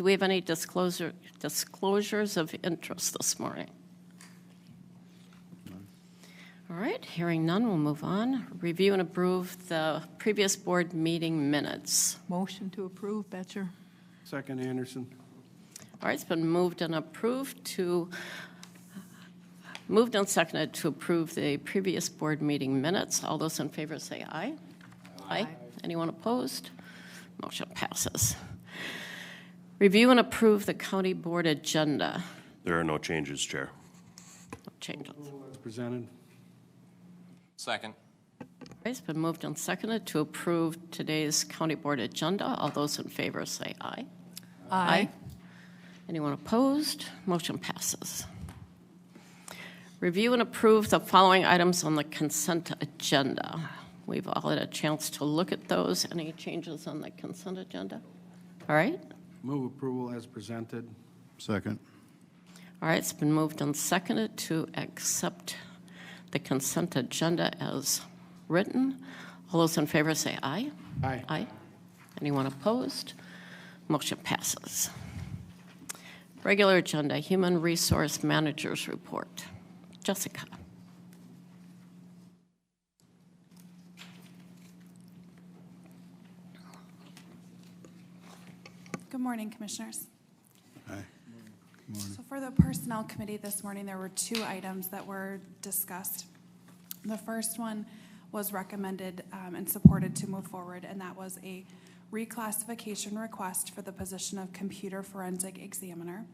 Do we have any disclosures of interest this morning? All right, hearing none, we'll move on. Review and approve the previous board meeting minutes. Motion to approve, Betcher. Second, Anderson. All right, it's been moved and seconded to approve the previous board meeting minutes. All those in favor say aye. Aye. Anyone opposed? Motion passes. Review and approve the county board agenda. There are no changes, Chair. No changes. As presented. Second. All right, it's been moved and seconded to approve today's county board agenda. All those in favor say aye. Aye. Anyone opposed? Motion passes. Review and approve the following items on the consent agenda. We've all had a chance to look at those. Any changes on the consent agenda? All right. Move approval as presented. Second. All right, it's been moved and seconded to accept the consent agenda as written. All those in favor say aye. Aye. Aye. Anyone opposed? Motion passes. Regular agenda, Human Resource Managers Report. Jessica. Good morning, Commissioners. Aye. Good morning. So for the Personnel Committee this morning, there were 2 items that were discussed. The first one was recommended and supported to move forward, and that was a reclassification request for the position of Computer Forensic Examiner.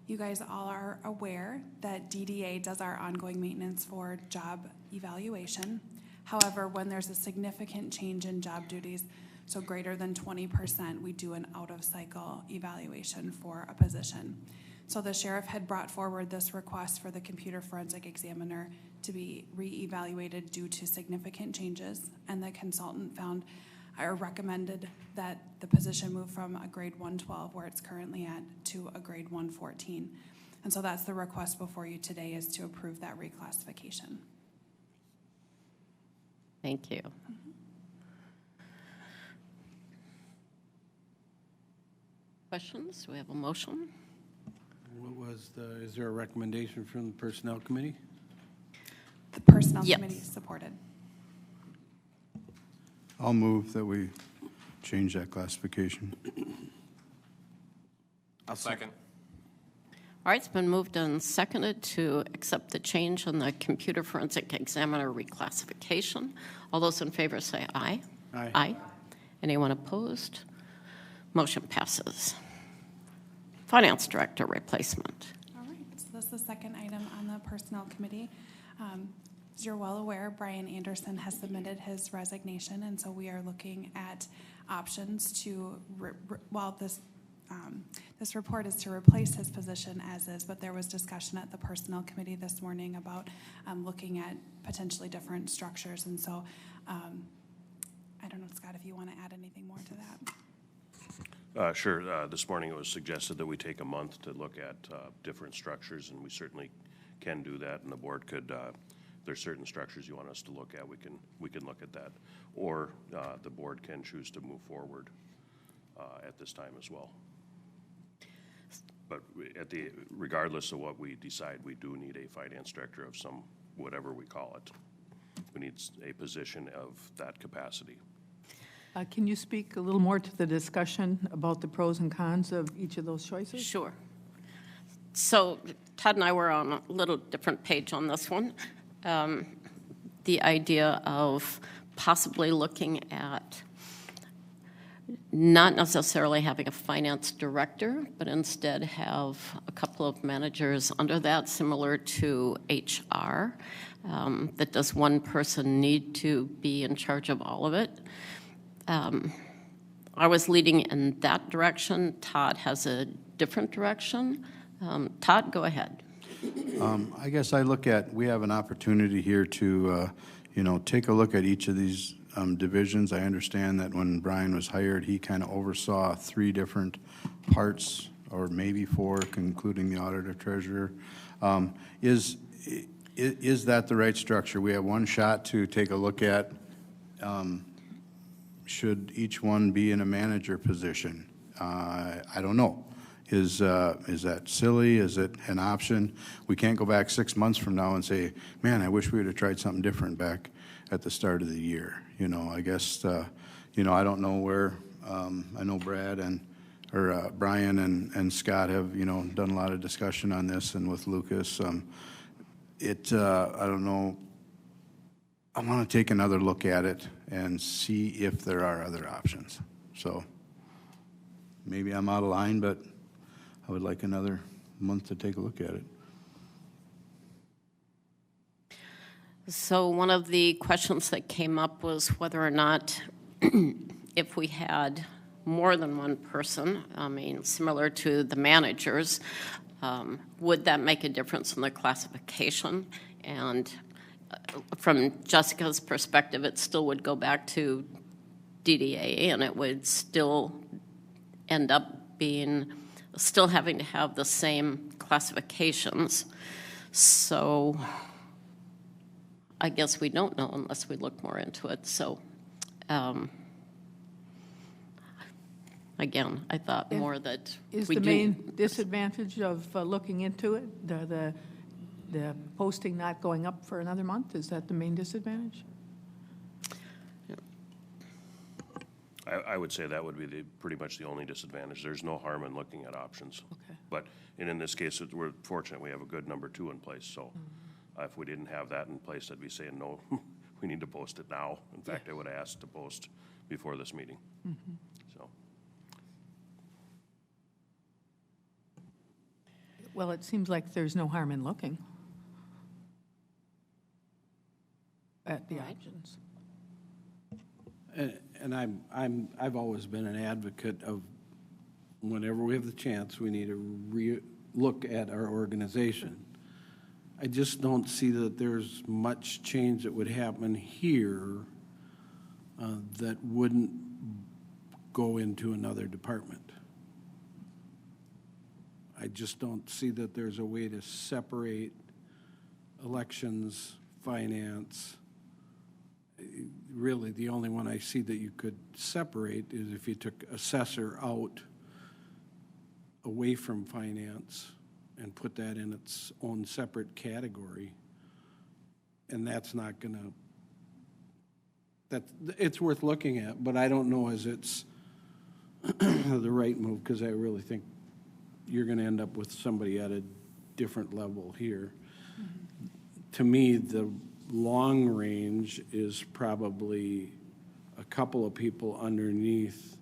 You guys all are aware that DDA does our ongoing maintenance for job evaluation. However, when there's a significant change in job duties, so greater than 20%, we do an out-of-cycle evaluation for a position. So the sheriff had brought forward this request for the Computer Forensic Examiner to be re-evaluated due to significant changes, and the consultant found or recommended that the position move from a grade 112, where it's currently at, to a grade 114. And so that's the request before you today, is to approve that reclassification. Thank you. Questions? Do we have a motion? What was is there a recommendation from the Personnel Committee? The Personnel Yes. Committee supported. I'll move that we change that classification. I'll second. All right, it's been moved and seconded to accept the change in the Computer Forensic Examiner reclassification. All those in favor say aye. Aye. Aye. Anyone opposed? Motion passes. Finance Director replacement. All right, so this is the second item on the Personnel Committee. As you're well aware, Brian Anderson has submitted his resignation, and so we are looking at options to, this report is to replace his position as is, but there was discussion at the Personnel Committee this morning about looking at potentially different structures, and so I don't know, Scott, if you want to add anything more to that. Sure. This morning it was suggested that we take a month to look at different structures, and we certainly can do that, and the board could, if there's certain structures you want us to look at, we can look at that. Or the board can choose to move forward at this time as well. But regardless of what we decide, we do need a finance director of some, whatever we call it. We need a position of that capacity. Can you speak a little more to the discussion about the pros and cons of each of those choices? Sure. So Todd and I were on a little different page on this one. The idea of possibly looking at not necessarily having a finance director, but instead have a couple of managers under that, similar to HR. That does one person need to be in charge of all of it? I was leading in that direction. Todd has a different direction. Todd, go ahead. I guess we have an opportunity here to, take a look at each of these divisions. I understand that when Brian was hired, he kind of oversaw 3 different parts, or maybe 4, including the auditor treasurer. Is that the right structure? We have one shot to take a look at. Should each one be in a manager position? I don't know. Is that silly? Is it an option? We can't go back 6 months from now and say, man, I wish we would have tried something different back at the start of the year. I guess, I don't know where, I know Brad or Brian and Scott have, done a lot of discussion on this, and with Lucas. I don't know. I want to take another look at it and see if there are other options. So maybe I'm out of line, but I would like another month to take a look at it. So one of the questions that came up was whether or not if we had more than one person, similar to the managers, would that make a difference in the classification? And from Jessica's perspective, it still would go back to DDA, and it would still end up being, still having to have the same classifications. So I guess we don't know unless we look more into it. So again, I thought more that Is we the do. main disadvantage of looking into it, the posting not going up for another month? Is that the main disadvantage? I would say that would be pretty much the only disadvantage. There's no harm in looking at options. Okay. But, and in this case, we're fortunate we have a good number 2 in place, so if we didn't have that in place, I'd be saying, no, we need to post it now. In fact, I would ask to post before this meeting. So, Well, it seems like there's no harm in looking at the Right. options. And I've always been an advocate of whenever we have the chance, we need to look at our organization. I just don't see that there's much change that would happen here that wouldn't go into another department. I just don't see that there's a way to separate elections, finance. Really, the only one I see that you could separate is if you took assessor out away from finance and put that in its own separate category. And that's not gonna, it's worth looking at, but I don't know as it's the right move, because I really think you're gonna end up with somebody at a different level here. To me, the long range is probably a couple of people underneath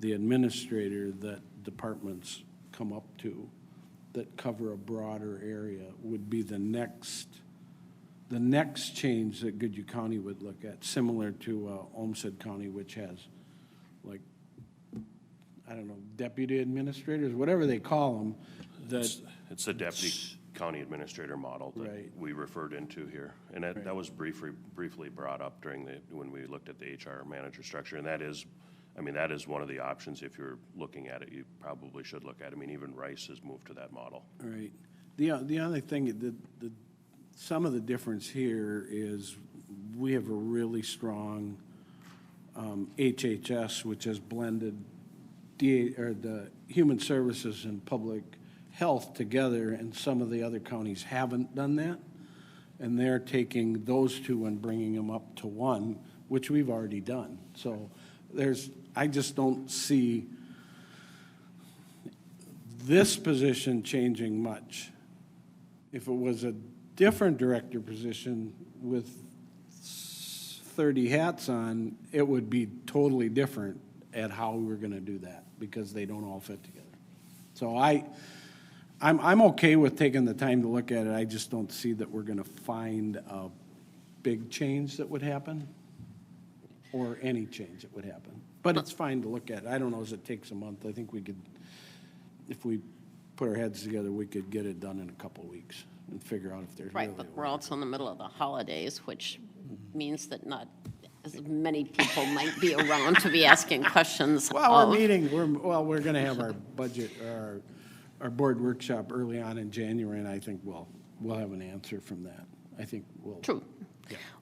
the administrator that departments come up to that cover a broader area would be the next change that Goodhue County would look at, similar to Olmsted County, which has, like, I don't know, deputy administrators, whatever they call them, that, it's the deputy county administrator model that Right. we referred into here. And that was briefly brought up when we looked at the HR manager structure. And that is one of the options. If you're looking at it, you probably should look at it. I mean, even Rice has moved to that model. right. The other thing, some of the difference here is we have a really strong HHS, which has blended the human services and public health together, and some of the other counties haven't done that. And they're taking those two and bringing them up to one, which we've already done. So I just don't see this position changing much. If it was a different director position with 30 hats on, it would be totally different at how we're gonna do that, because they don't all fit together. So I'm okay with taking the time to look at it. I just don't see that we're gonna find a big change that would happen, or any change that would happen. But it's fine to look at. I don't know if it takes a month. I think we could, if we put our heads together, we could get it done in a couple of weeks and figure out if there's really. Right, but we're also in the middle of the holidays, which means that not as many people might be around to be asking questions. Well, of- we're gonna have our budget, our board workshop early on in January, and I think we'll have an answer from that. I think we'll. True.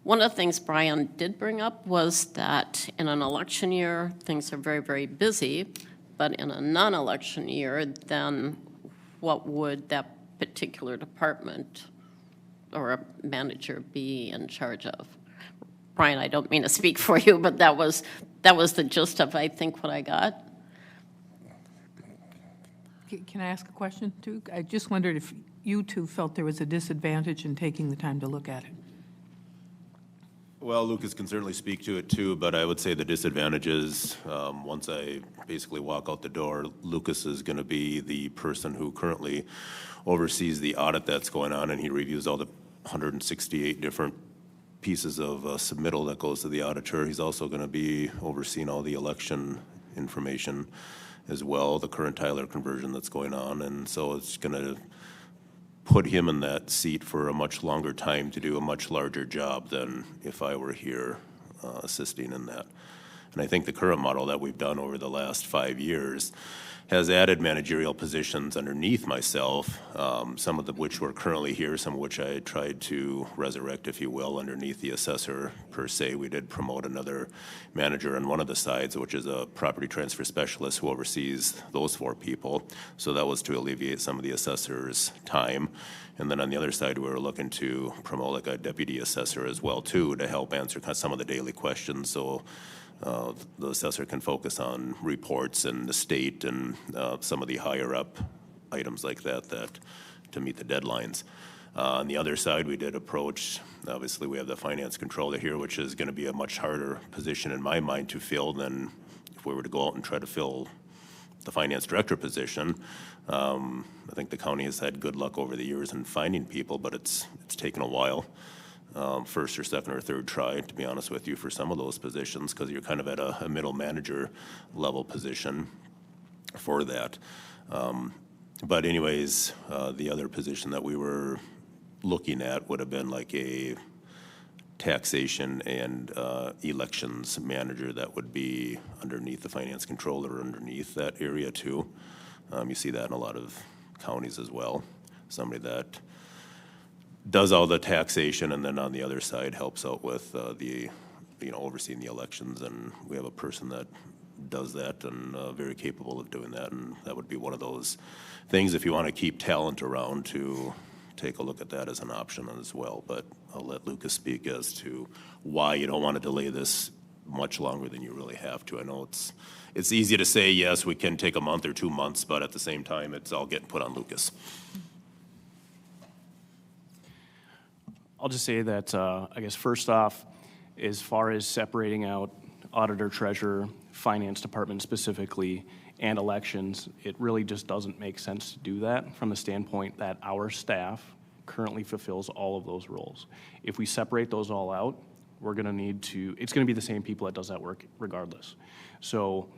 One of the things Brian did bring up was that in an election year, things are very, very busy, But in a non-election year, then what would that particular department or a manager be in charge of? Brian, I don't mean to speak for you, but that was the gist of, I think, what I got. Can I ask a question, too? I just wondered if you two felt there was a disadvantage in taking the time to look at it. Well, Lucas can certainly speak to it too, but I would say the disadvantage is, once I basically walk out the door, Lucas is going to be the person who currently oversees the audit that's going on, and he reviews all the 168 different pieces of submittal that goes to the auditor. He's also going to be overseeing all the election information as well, the current Tyler conversion that's going on, and so it's going to put him in that seat for a much longer time to do a much larger job than if I were here assisting in that. And I think the current model that we've done over the last 5 years has added managerial positions underneath myself, some of which were currently here, some of which I tried to resurrect, if you will, underneath the assessor per se. We did promote another manager on one of the sides, which is a property transfer specialist who oversees those 4 people. So that was to alleviate some of the assessor's time. And then on the other side, we were looking to promote like a deputy assessor as well too, to help answer kind of some of the daily questions. So the assessor can focus on reports and the state and some of the higher up items like that to meet the deadlines. On the other side, we did approach, obviously we have the finance controller here, which is going to be a much harder position in my mind to fill than if we were to go out and try to fill the finance director position. I think the county has had good luck over the years in finding people, but it's taken a while. First or second or third try, to be honest with you, for some of those positions, because you're kind of at a middle manager level position for that. But anyways, the other position that we were looking at would have been like a taxation and elections manager that would be underneath the finance controller, underneath that area too. You see that in a lot of counties as well. Somebody that does all the taxation and then on the other side helps out with overseeing the elections, and we have a person that does that and very capable of doing that, and that would be one of those things if you want to keep talent around to take a look at that as an option as well. But I'll let Lucas speak as to why you don't want to delay this much longer than you really have to. I know it's easy to say, yes, we can take a month or 2 months, but at the same time, it's all getting put on Lucas. I'll just say that, I guess first off, as far as separating out auditor, treasurer, finance department specifically, and elections, it really just doesn't make sense to do that from the standpoint that our staff currently fulfills all of those roles. If we separate those all out, we're gonna need to, it's gonna be the same people that does that work regardless. So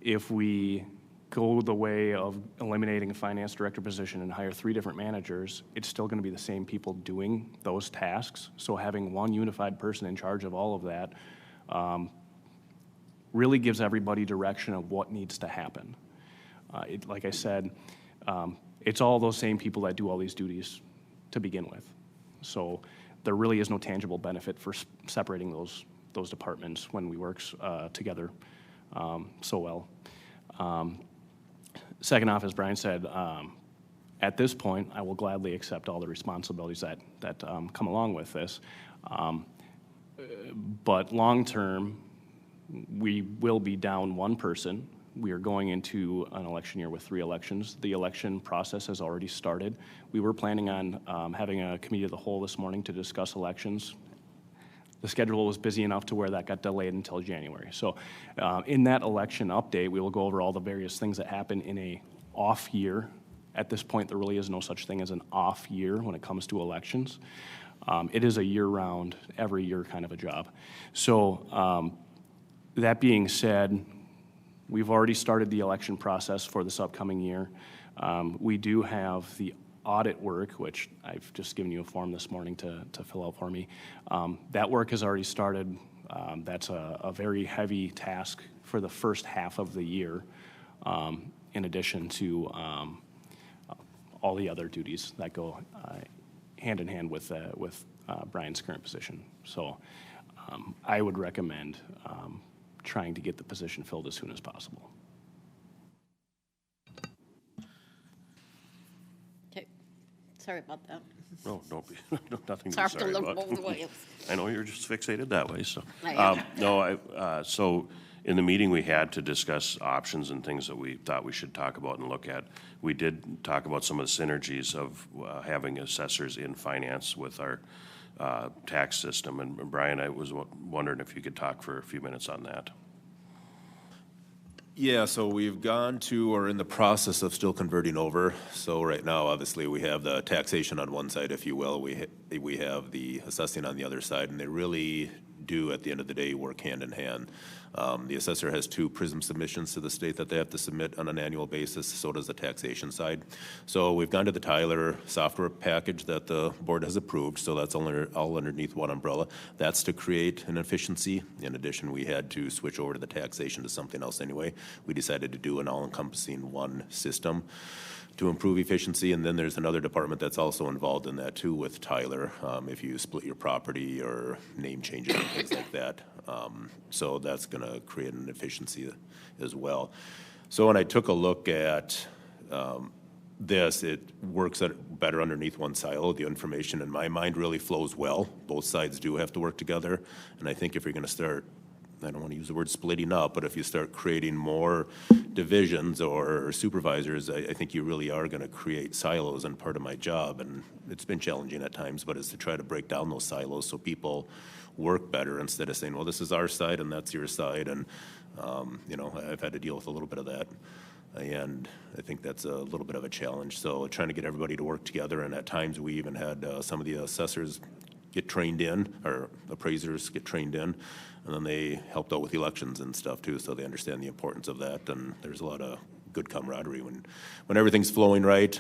if we go the way of eliminating a finance director position and hire 3 different managers, it's still going to be the same people doing those tasks. So having one unified person in charge of all of that really gives everybody direction of what needs to happen. Like I said, it's all those same people that do all these duties to begin with. So there really is no tangible benefit for separating those departments when we work together so well. Second off, as Brian said, at this point, I will gladly accept all the responsibilities that come along with this. But long-term, we will be down 1 person. We are going into an election year with 3 elections. The election process has already started. We were planning on having a committee of the whole this morning to discuss elections. The schedule was busy enough to where that got delayed until January. So in that election update, we will go over all the various things that happen in a off year. At this point, there really is no such thing as an off year when it comes to elections. It is a year-round, every year kind of a job. So that being said, we've already started the election process for this upcoming year. We do have the audit work, which I've just given you a form this morning to fill out for me. That work has already started. That's a very heavy task for the first half of the year, in addition to all the other duties that go hand in hand with Brian's current position. So I would recommend trying to get the position filled as soon as possible. Sorry about that. No, don't be, nothing It's to be hard to sorry look about. both ways. I know you're just fixated that way, so. I am. No, so in the meeting we had to discuss options and things that we thought we should talk about and look at, we did talk about some of the synergies of having assessors in finance with our tax system. And Brian, I was wondering if you could talk for a few minutes on that. Yeah, so we've gone to, or in the process of still converting over. So right now, obviously, we have the taxation on one side, if you will. We have the assessing on the other side, and they really do, at the end of the day, work hand in hand. The assessor has 2 PRISM submissions to the state that they have to submit on an annual basis, so does the taxation side. So we've gone to the Tyler software package that the board has approved, so that's all underneath one umbrella. That's to create an efficiency. In addition, we had to switch over to the taxation to something else anyway. We decided to do an all-encompassing one system to improve efficiency, and then there's another department that's also involved in that too with Tyler, if you split your property or name changes and things like that. So that's gonna create an efficiency as well. So when I took a look at this, it works better underneath one silo. The information in my mind really flows well. Both sides do have to work together, and I think if you're gonna start, I don't want to use the word splitting up, but if you start creating more divisions or supervisors, I think you really are going to create silos. And part of my job, and it's been challenging at times, but is to try to break down those silos so people work better instead of saying, well, this is our side and that's your side. And, you know, I've had to deal with a little bit of that. And I think that's a little bit of a challenge. So trying to get everybody to work together. And at times we even had some of the assessors get trained in, or appraisers get trained in, and then they helped out with elections and stuff too, so they understand the importance of that, and there's a lot of good camaraderie when everything's flowing right.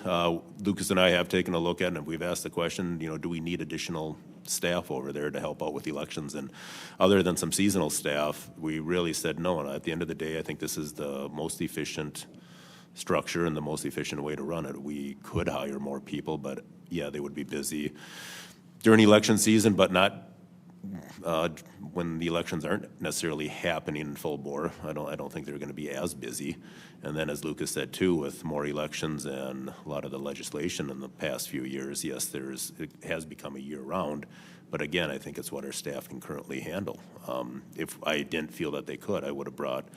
Lucas and I have taken a look at it, and we've asked the question, you know, do we need additional staff over there to help out with elections? And other than some seasonal staff, we really said no, and at the end of the day, I think this is the most efficient structure and the most efficient way to run it. We could hire more people, but yeah, they would be busy during election season, but not when the elections aren't necessarily happening in full bore. I don't think they're going to be as busy. And then, as Lucas said too, with more elections and a lot of the legislation in the past few years, yes, it has become a year round. But again, I think it's what our staff can currently handle. If I didn't feel that they could, I would have brought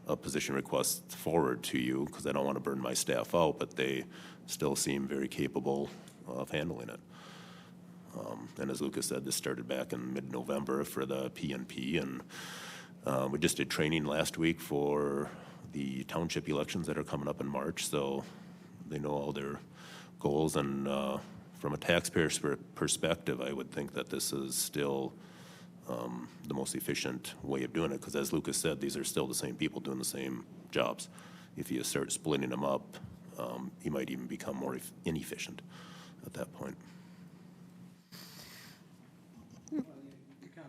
a position request forward to you, because I don't want to burn my staff out, but they still seem very capable of handling it. And as Lucas said, this started back in mid-November for the PNP, and we just did training last week for the township elections that are coming up in March, so they know all their goals. And from a taxpayer's perspective, I would think that this is still the most efficient way of doing it, because as Lucas said, these are still the same people doing the same jobs. If you start splitting them up, you might even become more inefficient at that point.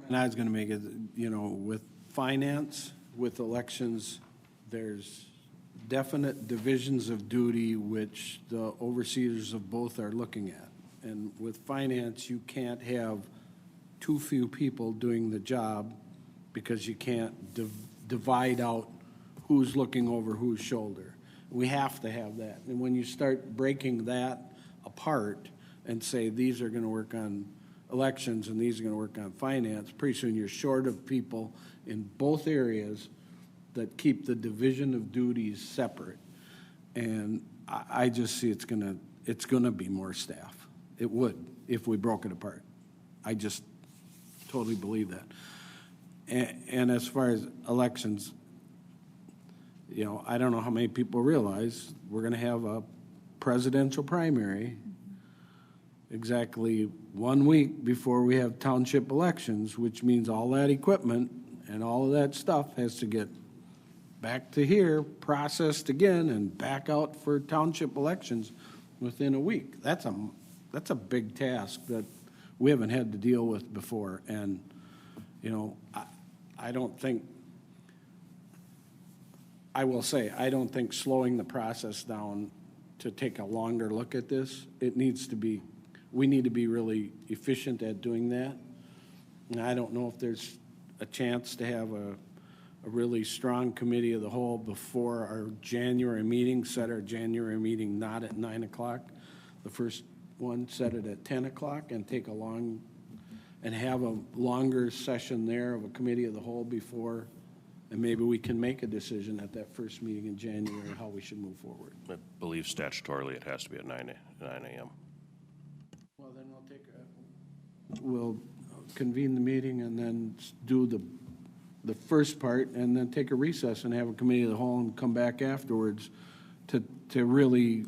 And I was going to make it, you know, with finance, with elections, there's definite divisions of duty which the overseers of both are looking at. And with finance, you can't have too few people doing the job, because you can't divide out who's looking over whose shoulder. We have to have that. And when you start breaking that apart and say these are going to work on elections and these are going to work on finance, pretty soon you're short of people in both areas that keep the division of duties separate. And I just see it's going to be more staff. It would, if we broke it apart. I just totally believe that. And as far as elections, you know, I don't know how many people realize we're going to have a presidential primary exactly 1 week before we have township elections, which means all that equipment and all of that stuff has to get back to here, processed again, and back out for township elections within a week. That's a big task that we haven't had to deal with before. And, you know, I don't think slowing the process down to take a longer look at this, we need to be really efficient at doing that. And I don't know if there's a chance to have a really strong committee of the whole before our January meeting, set our January meeting not at 9 o'clock, the first one, set it at 10 o'clock and take and have a longer session there of a committee of the whole before, and maybe we can make a decision at that first meeting in January how we should move forward. I believe statutorily it has to be at 9 a.m. Well, then we'll convene the meeting and then do the first part, and then take a recess and have a committee of the whole and come back afterwards to really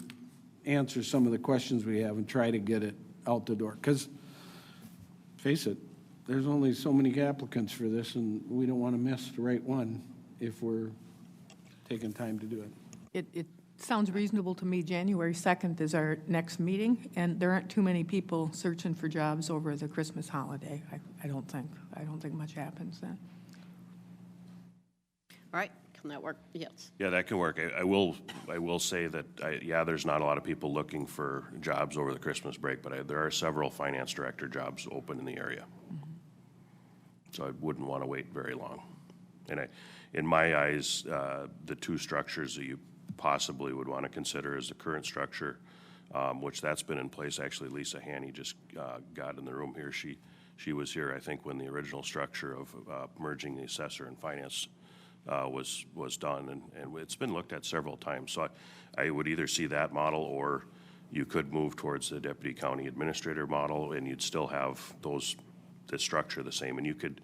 answer some of the questions we have and try to get it out the door. Because, face it, there's only so many applicants for this, and we don't want to miss the right one if we're taking time to do it. It sounds reasonable to me. January 2nd is our next meeting, and there aren't too many people searching for jobs over the Christmas holiday, I don't think. I don't think much happens then. All right, can that work? Yes. Yeah, that can work. I will say that, there's not a lot of people looking for jobs over the Christmas break, but there are several finance director jobs open in the area. So I wouldn't want to wait very long. And in my eyes, the two structures that you possibly would want to consider is the current structure, which that's been in place. Actually, Lisa Haney just got in the room here. She was here, I think, when the original structure of merging the assessor and finance was done, and it's been looked at several times. So I would either see that model, or you could move towards the deputy county administrator model, and you'd still have the structure the same. And you could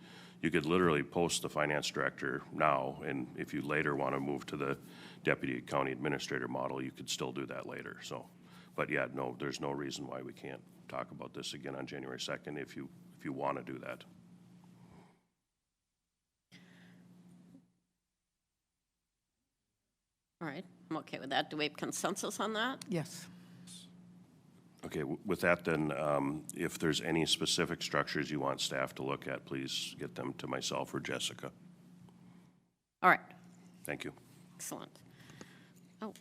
literally post the finance director now, and if you later want to move to the deputy county administrator model, you could still do that later. So, but yeah, no, there's no reason why we can't talk about this again on January 2nd if you want to do that. All right, I'm okay with that. Do we have consensus on that? Yes. Okay, with that then, if there's any specific structures you want staff to look at, please get them to myself or Jessica. All right, Thank you. excellent. Oh.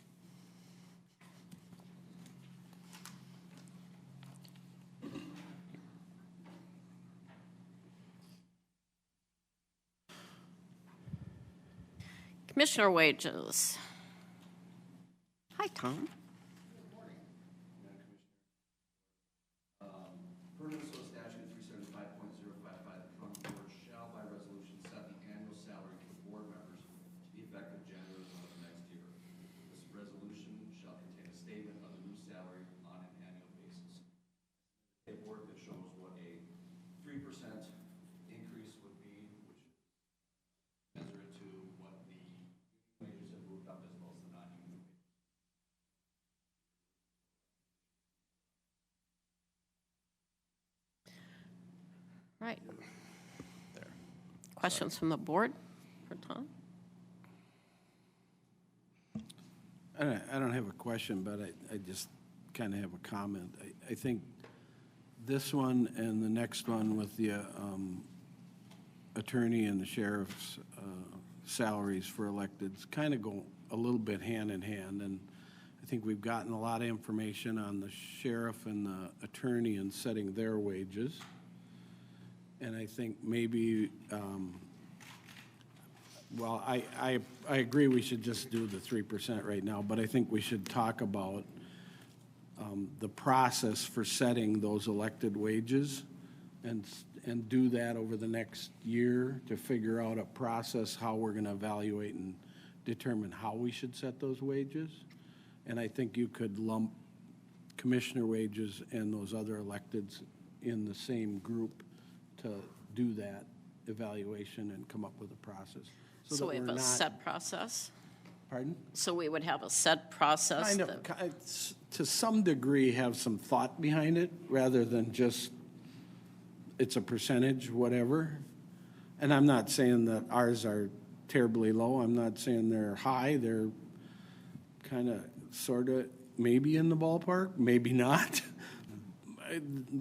Commissioner wages. Hi, Tom. Per Minnesota Statute 375.055, the county board shall by resolution set the annual salary for board members to be effective January 1 of the next year. This resolution shall contain a statement of the new salary on an annual basis. A board that shows what a 3% increase would be, which is commensurate to what the wages have moved up as well as the non-union wages. Right. Questions from the board for Tom? I don't have a question, but I just kind of have a comment. I think this one and the next one with the attorney and the sheriff's salaries for electeds kind of go a little bit hand in hand. And I think we've gotten a lot of information on the sheriff and the attorney and setting their wages. And I think maybe, well, I agree we should just do the 3% right now, but I think we should talk about the process for setting those elected wages and do that over the next year to figure out a process how we're going to evaluate and determine how we should set those wages. And I think you could lump commissioner wages and those other electeds in the same group to do that evaluation and come up with a process. So that we have we're a not- set process? Pardon? So we would have a set process? Kind of, to some degree, have some thought behind it, rather than just, it's a percentage, whatever. And I'm not saying that ours are terribly low, I'm not saying they're high, they're kind of, sort of, maybe in the ballpark, maybe not.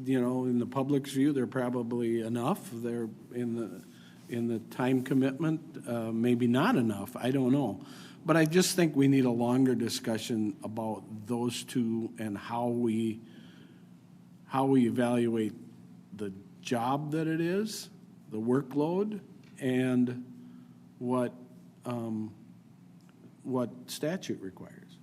You know, in the public's view, they're probably enough. They're in the time commitment, maybe not enough. I don't know. But I just think we need a longer discussion about those two and how we evaluate the job that it is, the workload, and what statute requires.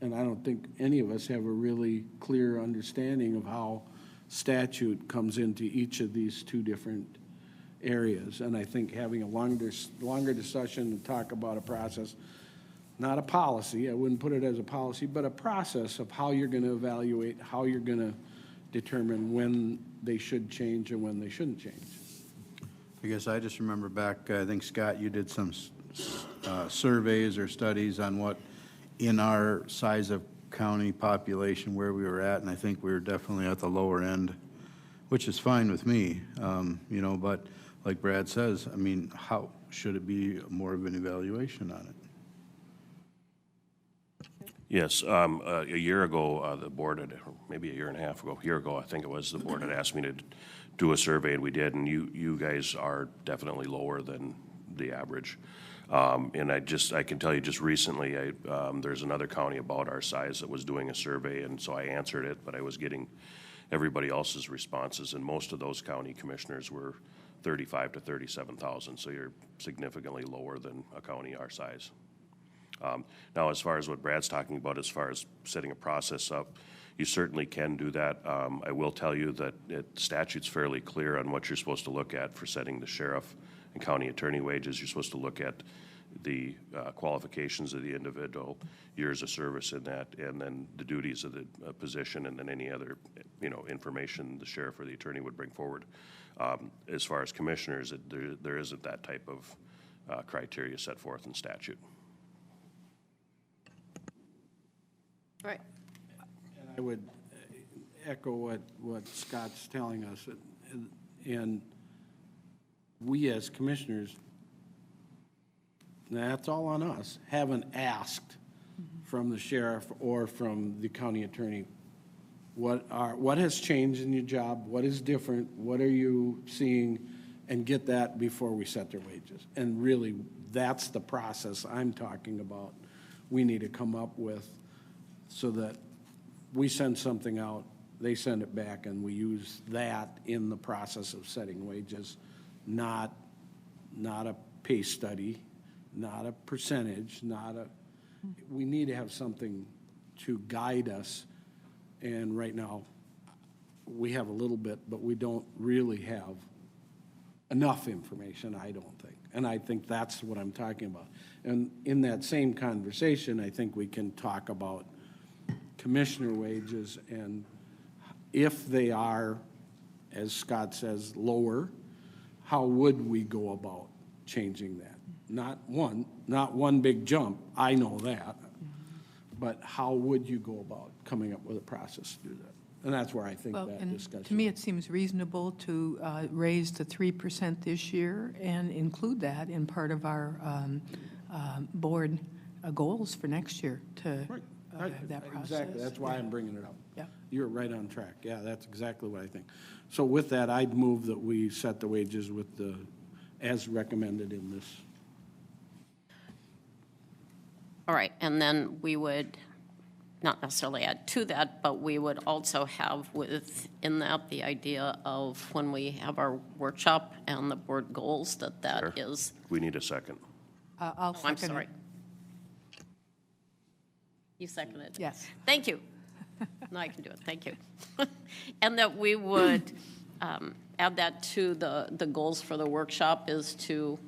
And I don't think any of us have a really clear understanding of how statute comes into each of these two different areas. And I think having a longer discussion to talk about a process, not a policy, I wouldn't put it as a policy, but a process of how you're going to evaluate, how you're going to determine when they should change and when they shouldn't change. I guess I just remember back, I think, Scott, you did some surveys or studies on what, in our size of county population, where we were at, and I think we were definitely at the lower end, which is fine with me, you know, but like Brad says, I mean, how should it be more of an evaluation on it? Yes, a year ago, the board had, or maybe a year and a half ago, a year ago, I think it was, the board had asked me to do a survey, and we did, and you guys are definitely lower than the average. And I can tell you just recently, there's another county about our size that was doing a survey, and so I answered it, but I was getting everybody else's responses, and most of those county commissioners were 35 to 37,000, so you're significantly lower than a county our size. Now, as far as what Brad's talking about, as far as setting a process up, you certainly can do that. I will tell you that statute's fairly clear on what you're supposed to look at for setting the sheriff and county attorney wages. You're supposed to look at the qualifications of the individual, years of service in that, and then the duties of the position, and then any other, you know, information the sheriff or the attorney would bring forward. As far as commissioners, there isn't that type of criteria set forth in statute. Right. And I would echo what Scott's telling us, and we as commissioners, that's all on us, haven't asked from the sheriff or from the county attorney, what has changed in your job, what is different, what are you seeing, and get that before we set their wages. And really, that's the process I'm talking about. We need to come up with, so that we send something out, they send it back, and we use that in the process of setting wages, not a pay study, not a percentage, we need to have something to guide us. And right now, we have a little bit, but we don't really have enough information, I don't think. And I think that's what I'm talking about. And in that same conversation, I think we can talk about commissioner wages, and if they are, as Scott says, lower, how would we go about changing that? Not one big jump, I know that, but how would you go about coming up with a process to do that? And that's where I think Well, that and discussion. to me, it seems reasonable to raise the 3% this year and include that in part of our board goals for next year to have that process. Exactly, that's why I'm bringing it up. Yeah. You're right on track. Yeah, that's exactly what I think. So with that, I'd move that we set the wages with as recommended in this. All right, and then we would not necessarily add to that, but we would also have within that the idea of when we have our workshop and the board goals, that Sure. is, We need a second. I'll I'm second sorry. it. You seconded? Yes. Thank you. Now I can do it, thank you. And that we would add that to the goals for the workshop is to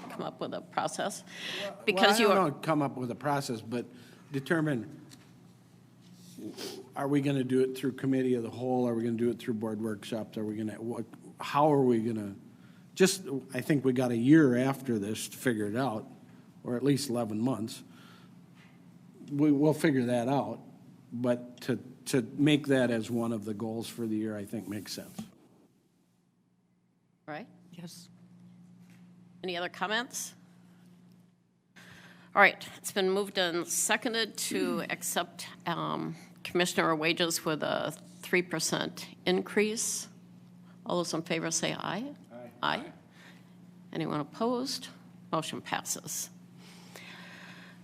come up with a process? Because you Well, I are, don't know, come up with a process, but determine, are we going to do it through committee of the whole? Are we going to do it through board workshops? Are we going to, how are we going to, I think we got a year after this to figure it out, or at least 11 months. We'll figure that out, but to make that as one of the goals for the year, I think makes sense. right? Yes. Any other comments? All right, it's been moved and seconded to accept commissioner wages with a 3% increase. All those in favor say aye. Aye. Aye. Anyone opposed? Motion passes.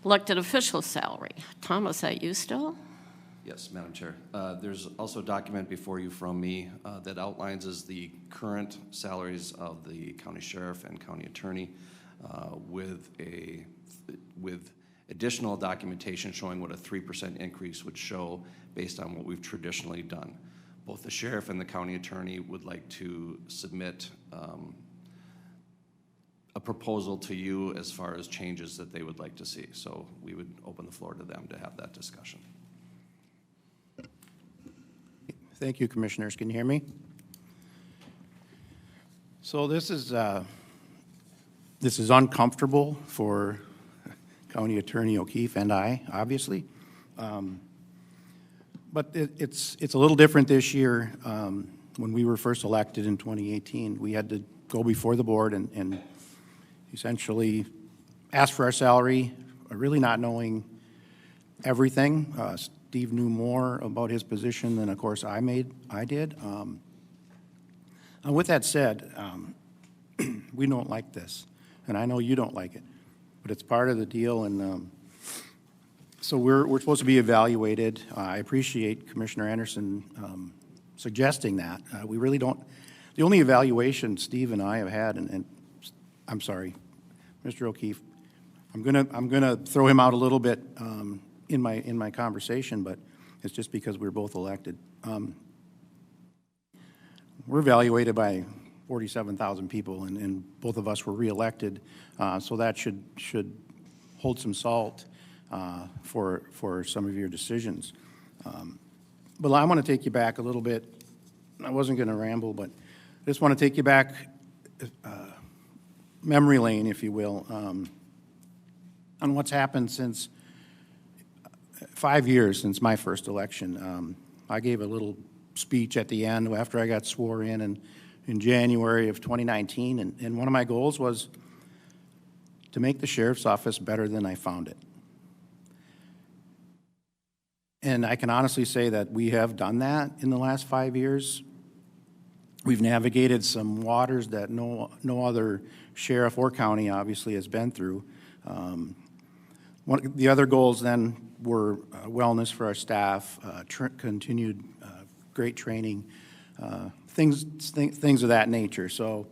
Elected official salary. Tom, is that you still? Yes, Madam Chair. There's also a document before you from me that outlines the current salaries of the county sheriff and county attorney with additional documentation showing what a 3% increase would show based on what we've traditionally done. Both the sheriff and the county attorney would like to submit a proposal to you as far as changes that they would like to see. So we would open the floor to them to have that discussion. Thank you, Commissioners. Can you hear me? So this is uncomfortable for County Attorney O'Keefe and I, obviously. But it's a little different this year. When we were first elected in 2018, we had to go before the board and essentially ask for our salary, really not knowing everything. Steve knew more about his position than, of course, I did. And with that said, we don't like this, and I know you don't like it, but it's part of the deal, and so we're supposed to be evaluated. I appreciate Commissioner Anderson suggesting that. We really don't. The only evaluation Steve and I have had, and I'm sorry, Mr. O'Keefe, I'm gonna throw him out a little bit in my conversation, but it's just because we're both elected. We're evaluated by 47,000 people, and both of us were reelected, so that should hold some salt for some of your decisions. But I want to take you back a little bit. I wasn't going to ramble, but I just want to take you back memory lane, if you will, on what's happened since 5 years since my first election. I gave a little speech at the end after I got sworn in January of 2019, and one of my goals was to make the sheriff's office better than I found it. And I can honestly say that we have done that in the last 5 years. We've navigated some waters that no other sheriff or county obviously has been through. The other goals then were wellness for our staff, continued great training, things of that nature. So,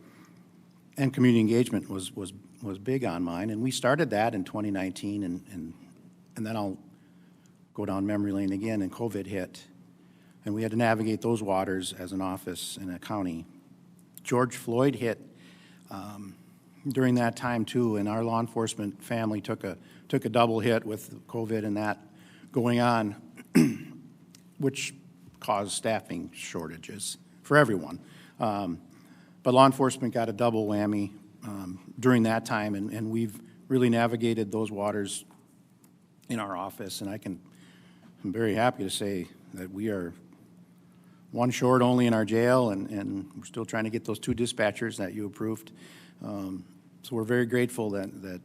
and community engagement was big on mine, and we started that in 2019, and then I'll go down memory lane again, and COVID hit, and we had to navigate those waters as an office in a county. George Floyd hit during that time too, and our law enforcement family took a double hit with COVID and that going on, which caused staffing shortages for everyone. But law enforcement got a double whammy during that time, and we've really navigated those waters in our office, and I'm very happy to say that we are one short only in our jail, and we're still trying to get those 2 dispatchers that you approved. So we're very grateful that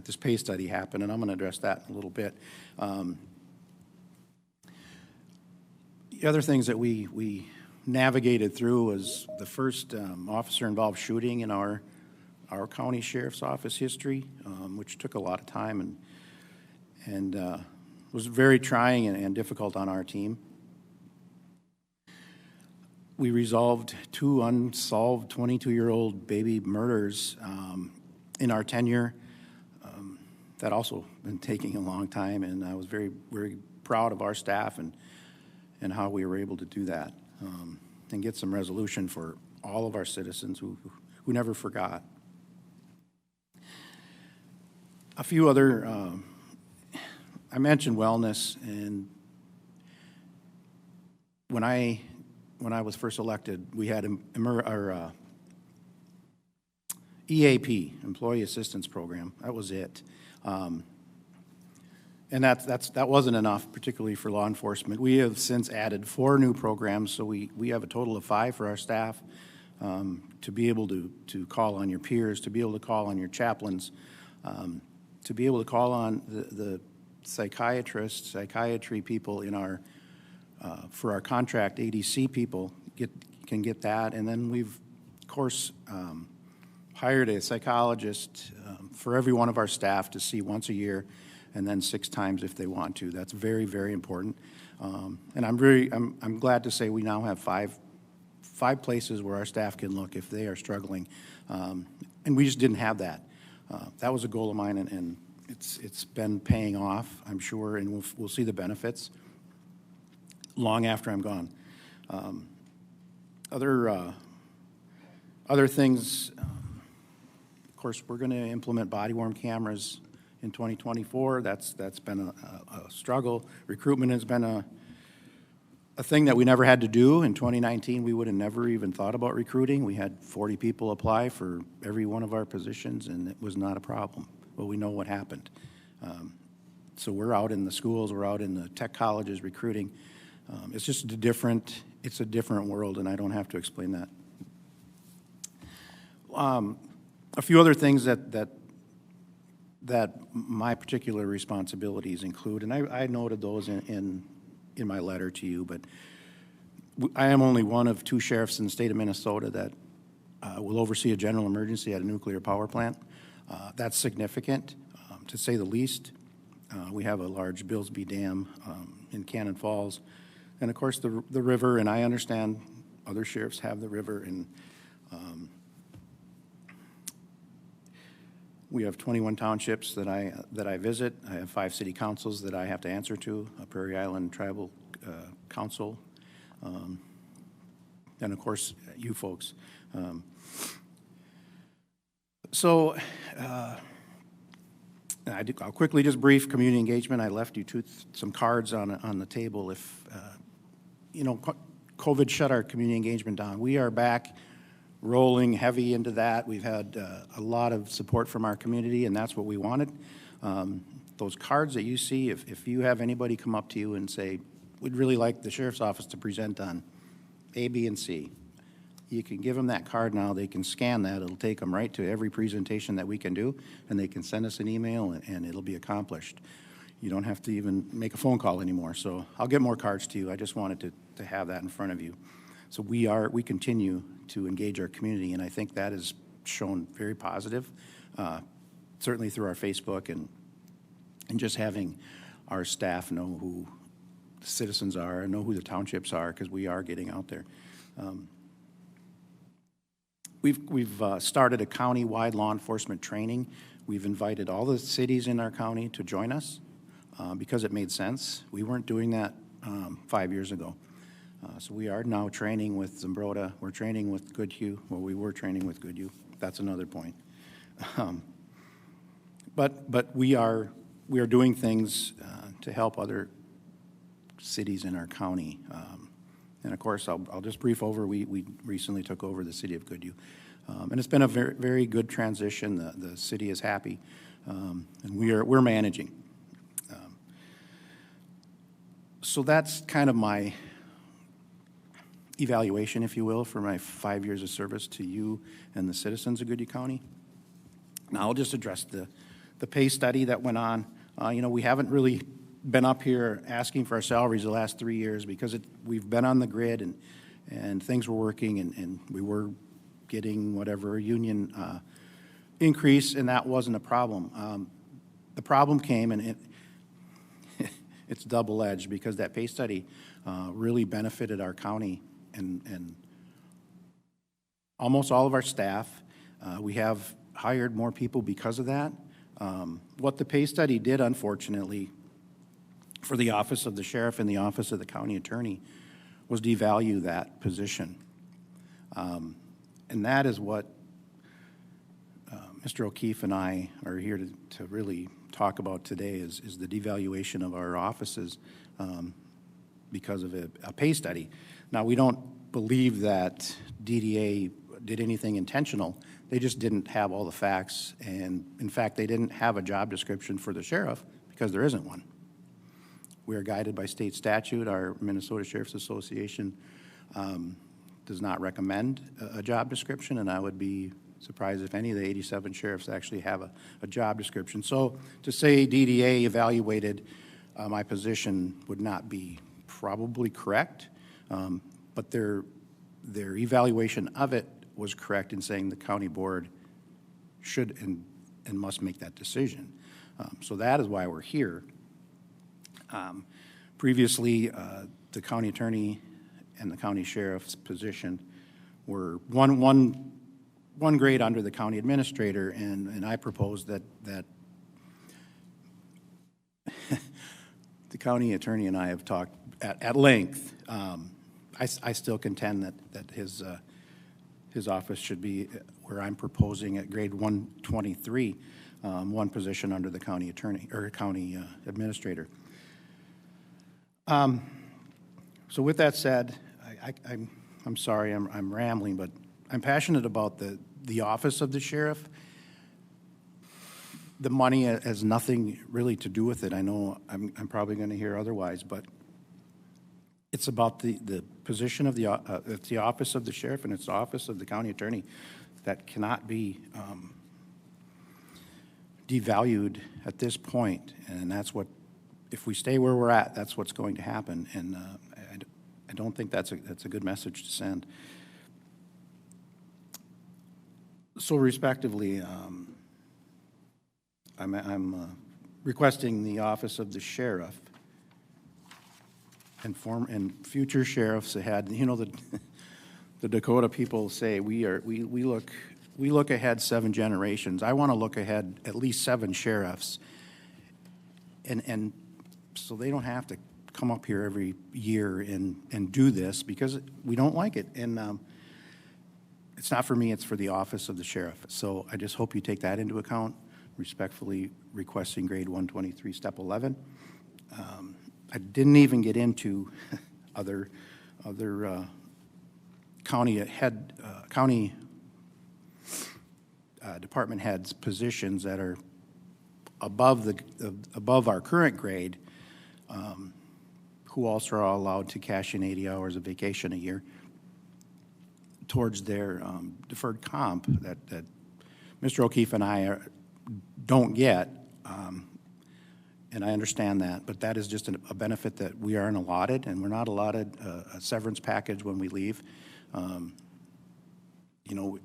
this pay study happened, and I'm going to address that in a little bit. The other things that we navigated through was the first officer-involved shooting in our county sheriff's office history, which took a lot of time and was very trying and difficult on our team. We resolved 2 unsolved 22-year-old baby murders in our tenure. That also been taking a long time, and I was very, very proud of our staff and how we were able to do that and get some resolution for all of our citizens who never forgot. A few other, I mentioned wellness, and when I was first elected, we had our EAP, Employee Assistance Program. That was it. And that wasn't enough, particularly for law enforcement. We have since added 4 new programs, so we have a total of 5 for our staff to be able to call on your peers, to be able to call on your chaplains, to be able to call on the psychiatrists, psychiatry people in our for our contract ADC people can get that. And then we've, of course, hired a psychologist for every one of our staff to see once a year, and then 6 times if they want to. That's very, very important. And I'm glad to say we now have 5 places where our staff can look if they are struggling. And we just didn't have that. That was a goal of mine, and It's been paying off, I'm sure, and we'll see the benefits long after I'm gone. Other things, of course, we're going to implement body-worn cameras in 2024. That's been a struggle. Recruitment has been a thing that we never had to do. In 2019, we would have never even thought about recruiting. We had 40 people apply for every one of our positions, and it was not a problem. Well, we know what happened. So we're out in the schools, we're out in the tech colleges recruiting. It's just a different world, and I don't have to explain that. A few other things that my particular responsibilities include, and I noted those in my letter to you, but I am only one of 2 sheriffs in the state of Minnesota that will oversee a general emergency at a nuclear power plant. That's significant, to say the least. We have a large Billsby Dam in Cannon Falls, and of course the river, and I understand other sheriffs have the river, and we have 21 townships that I visit. I have 5 city councils that I have to answer to, a Prairie Island Tribal Council, and of course you folks. I'll quickly just brief community engagement. I left you some cards on the table. If COVID shut our community engagement down, we are back rolling heavy into that. We've had a lot of support from our community, and that's what we wanted. Those cards that you see, if you have anybody come up to you and say, we'd really like the sheriff's office to present on A, B, and C, you can give them that card now. They can scan that. It'll take them right to every presentation that we can do, and they can send us an email, and it'll be accomplished. You don't have to even make a phone call anymore. So I'll get more cards to you. I just wanted to have that in front of you. So we continue to engage our community, and I think that is shown very positive, certainly through our Facebook and just having our staff know who the citizens are and know who the townships are, because we are getting out there. We've started a county-wide law enforcement training. We've invited all the cities in our county to join us because it made sense. We weren't doing that 5 years ago. So we are now training with Zumbrota. We're training with Goodhue. Well, we were training with Goodhue. That's another point. But we are doing things to help other cities in our county. And of course, I'll just brief over. We recently took over the city of Goodhue, and it's been a very, very good transition. The city is happy, and we're managing. So that's kind of my evaluation, if you will, for my 5 years of service to you and the citizens of Goodhue County. Now I'll just address the pay study that went on. We haven't really been up here asking for our salaries the last 3 years because we've been on the grid and things were working and we were getting whatever union increase, and that wasn't a problem. The problem came, and it's double-edged, because that pay study really benefited our county and almost all of our staff. We have hired more people because of that. What the pay study did, unfortunately, for the office of the sheriff and the office of the county attorney was devalue that position. And that is what Mr. O'Keefe and I are here to really talk about today is the devaluation of our offices because of a pay study. Now, we don't believe that DDA did anything intentional. They just didn't have all the facts, and in fact, they didn't have a job description for the sheriff because there isn't one. We are guided by state statute. Our Minnesota Sheriff's Association does not recommend a job description, and I would be surprised if any of the 87 sheriffs actually have a job description. So to say DDA evaluated my position would not be probably correct, but their evaluation of it was correct in saying the county board should and must make that decision. So that is why we're here. Previously, the county attorney and the county sheriff's position were one grade under the county administrator, and I proposed that the county attorney and I have talked at length. I still contend that his office should be where I'm proposing at grade 123, one position under the county attorney, or county administrator. So with that said, I'm sorry, I'm rambling, but I'm passionate about the office of the sheriff. The money has nothing really to do with it. I know I'm probably going to hear otherwise, but it's about the position of it's the office of the sheriff and it's the office of the county attorney that cannot be devalued at this point. And that's what, if we stay where we're at, that's what's going to happen. And I don't think that's a good message to send. So respectively, I'm requesting the office of the sheriff and future sheriffs ahead. You know, the Dakota people say we look ahead 7 generations. I want to look ahead at least 7 sheriffs, and so they don't have to come up here every year and do this because we don't like it. And it's not for me, it's for the office of the sheriff. So I just hope you take that into account. Respectfully requesting grade 123, step 11. I didn't even get into other county department heads positions that are above our current grade, who also are allowed to cash in 80 hours of vacation a year towards their deferred comp that Mr. O'Keefe and I don't get, and I understand that, but that is just a benefit that we aren't allotted, and we're not allotted a severance package when we leave. You know,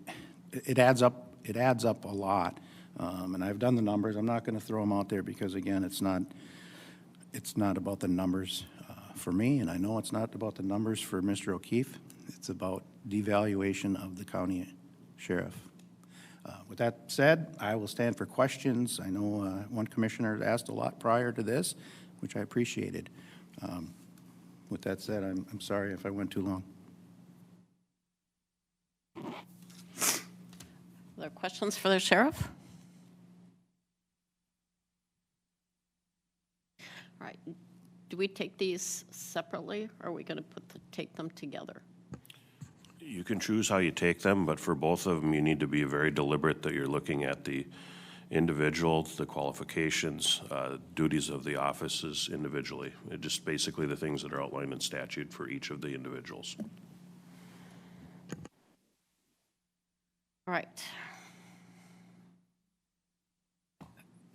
it adds up a lot, and I've done the numbers. I'm not going to throw them out there because, again, it's not about the numbers for me, and I know it's not about the numbers for Mr. O'Keefe. It's about devaluation of the county sheriff. With that said, I will stand for questions. I know one commissioner asked a lot prior to this, which I appreciated. With that said, I'm sorry if I went too long. Other questions for the sheriff? All right. Do we take these separately, or are we going to take them together? You can choose how you take them, but for both of them, you need to be very deliberate that you're looking at the individuals, the qualifications, duties of the offices individually. Just basically the things that are outlined in statute for each of the individuals. All right.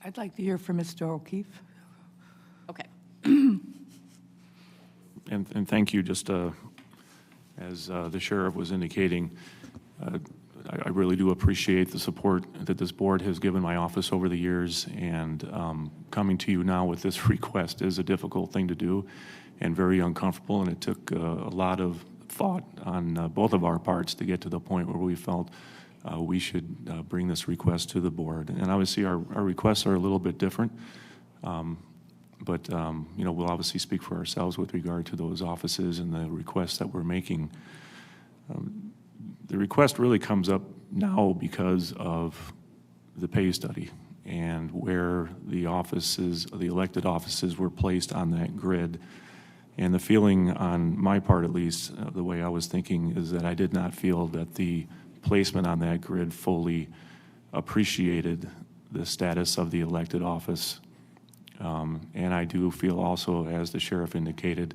I'd like to hear from Mr. O'Keefe. Okay. And thank you. Just as the sheriff was indicating, I really do appreciate the support that this board has given my office over the years, and coming to you now with this request is a difficult thing to do and very uncomfortable, and it took a lot of thought on both of our parts to get to the point where we felt we should bring this request to the board. And obviously our requests are a little bit different, but you know, we'll obviously speak for ourselves with regard to those offices and the requests that we're making. The request really comes up now because of the pay study and where the offices, the elected offices, were placed on that grid. And the feeling on my part, at least, the way I was thinking, is that I did not feel that the placement on that grid fully appreciated the status of the elected office. And I do feel also, as the sheriff indicated,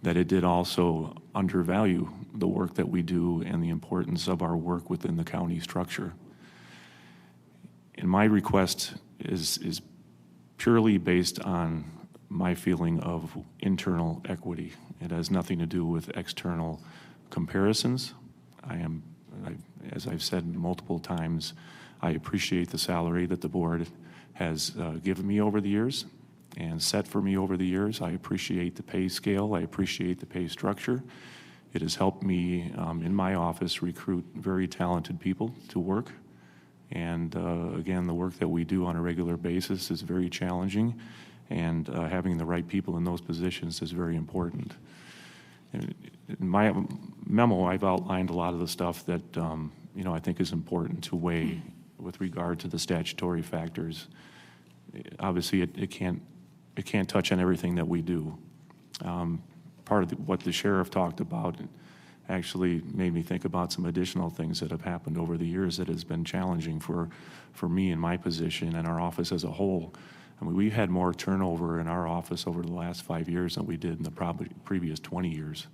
that it did also undervalue the work that we do and the importance of our work within the county structure. And my request is purely based on my feeling of internal equity. It has nothing to do with external comparisons. As I've said multiple times, I appreciate the salary that the board has given me over the years and set for me over the years. I appreciate the pay scale. I appreciate the pay structure. It has helped me in my office recruit very talented people to work. And again, the work that we do on a regular basis is very challenging. And having the right people in those positions is very important. In my memo, I've outlined a lot of the stuff that, I think is important to weigh with regard to the statutory factors. Obviously, it can't touch on everything that we do. Part of what the sheriff talked about actually made me think about some additional things that have happened over the years that has been challenging for me in my position and our office as a whole. I mean, we've had more turnover in our office over the last 5 years than we did in the previous 20 years.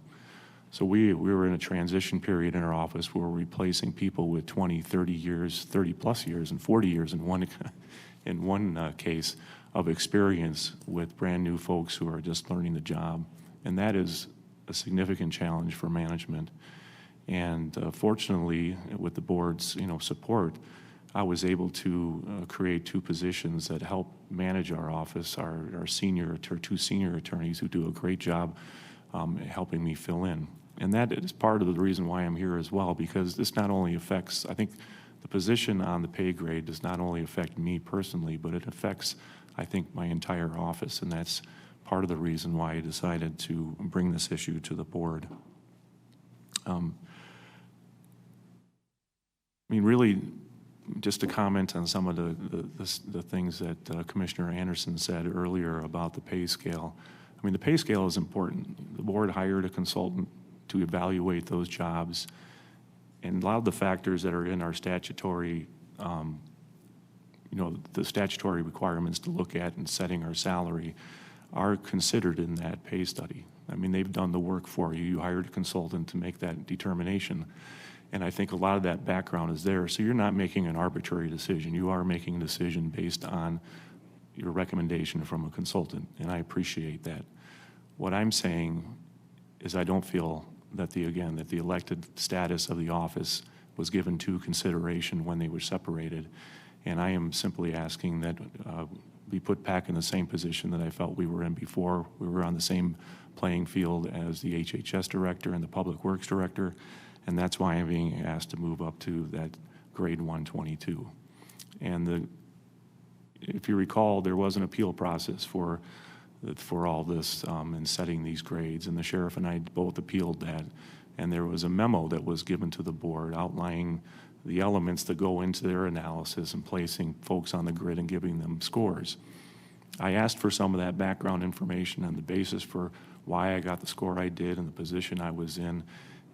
So we were in a transition period in our office where we're replacing people with 20, 30 years, 30 plus years, and 40 years in one case of experience with brand new folks who are just learning the job. And that is a significant challenge for management. And fortunately, with the board's support, I was able to create 2 positions that help manage our office, our two senior attorneys who do a great job helping me fill in. And that is part of the reason why I'm here as well, because this not only affects, I think the position on the pay grade does not only affect me personally, but it affects, I think, my entire office. And that's part of the reason why I decided to bring this issue to the board. Really, just to comment on some of the things that Commissioner Anderson said earlier about the pay scale. The pay scale is important. The board hired a consultant to evaluate those jobs, and a lot of the factors that are in our statutory, the statutory requirements to look at in setting our salary are considered in that pay study. They've done the work for you. You hired a consultant to make that determination. And I think a lot of that background is there. So you're not making an arbitrary decision. You are making a decision based on your recommendation from a consultant, and I appreciate that. What I'm saying is I don't feel that the elected status of the office was given due consideration when they were separated. And I am simply asking that be put back in the same position that I felt we were in before. We were on the same playing field as the HHS director and the Public Works director. And that's why I'm being asked to move up to that grade 122. And if you recall, there was an appeal process for all this in setting these grades, and the sheriff and I both appealed that. And there was a memo that was given to the board outlining the elements that go into their analysis and placing folks on the grid and giving them scores. I asked for some of that background information and the basis for why I got the score I did and the position I was in,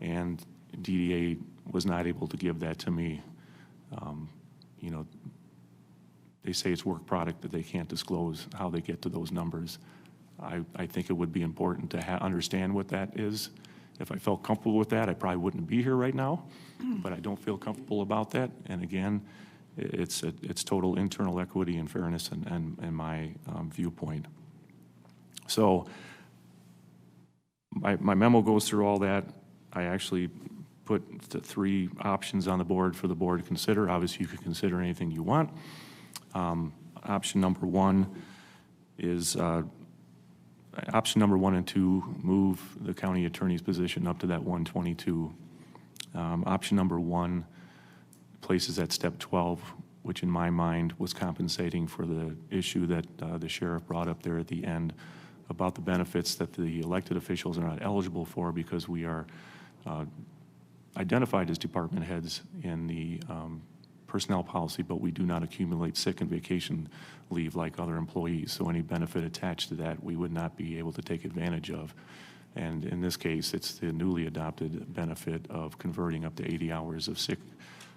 and DDA was not able to give that to me. They say it's work product that they can't disclose how they get to those numbers. I think it would be important to understand what that is. If I felt comfortable with that, I probably wouldn't be here right now, but I don't feel comfortable about that. And again, it's total internal equity and fairness and my viewpoint. So my memo goes through all that. I actually put the 3 options on the board for the board to consider. Obviously, you could consider anything you want. Option number 1 is option number 1 and 2, move the county attorney's position up to that 122. Option number 1 places at step 12, which in my mind was compensating for the issue that the sheriff brought up there at the end about the benefits that the elected officials are not eligible for because we are identified as department heads in the personnel policy, but we do not accumulate sick and vacation leave like other employees. So any benefit attached to that, we would not be able to take advantage of. And in this case, it's the newly adopted benefit of converting up to 80 hours of sick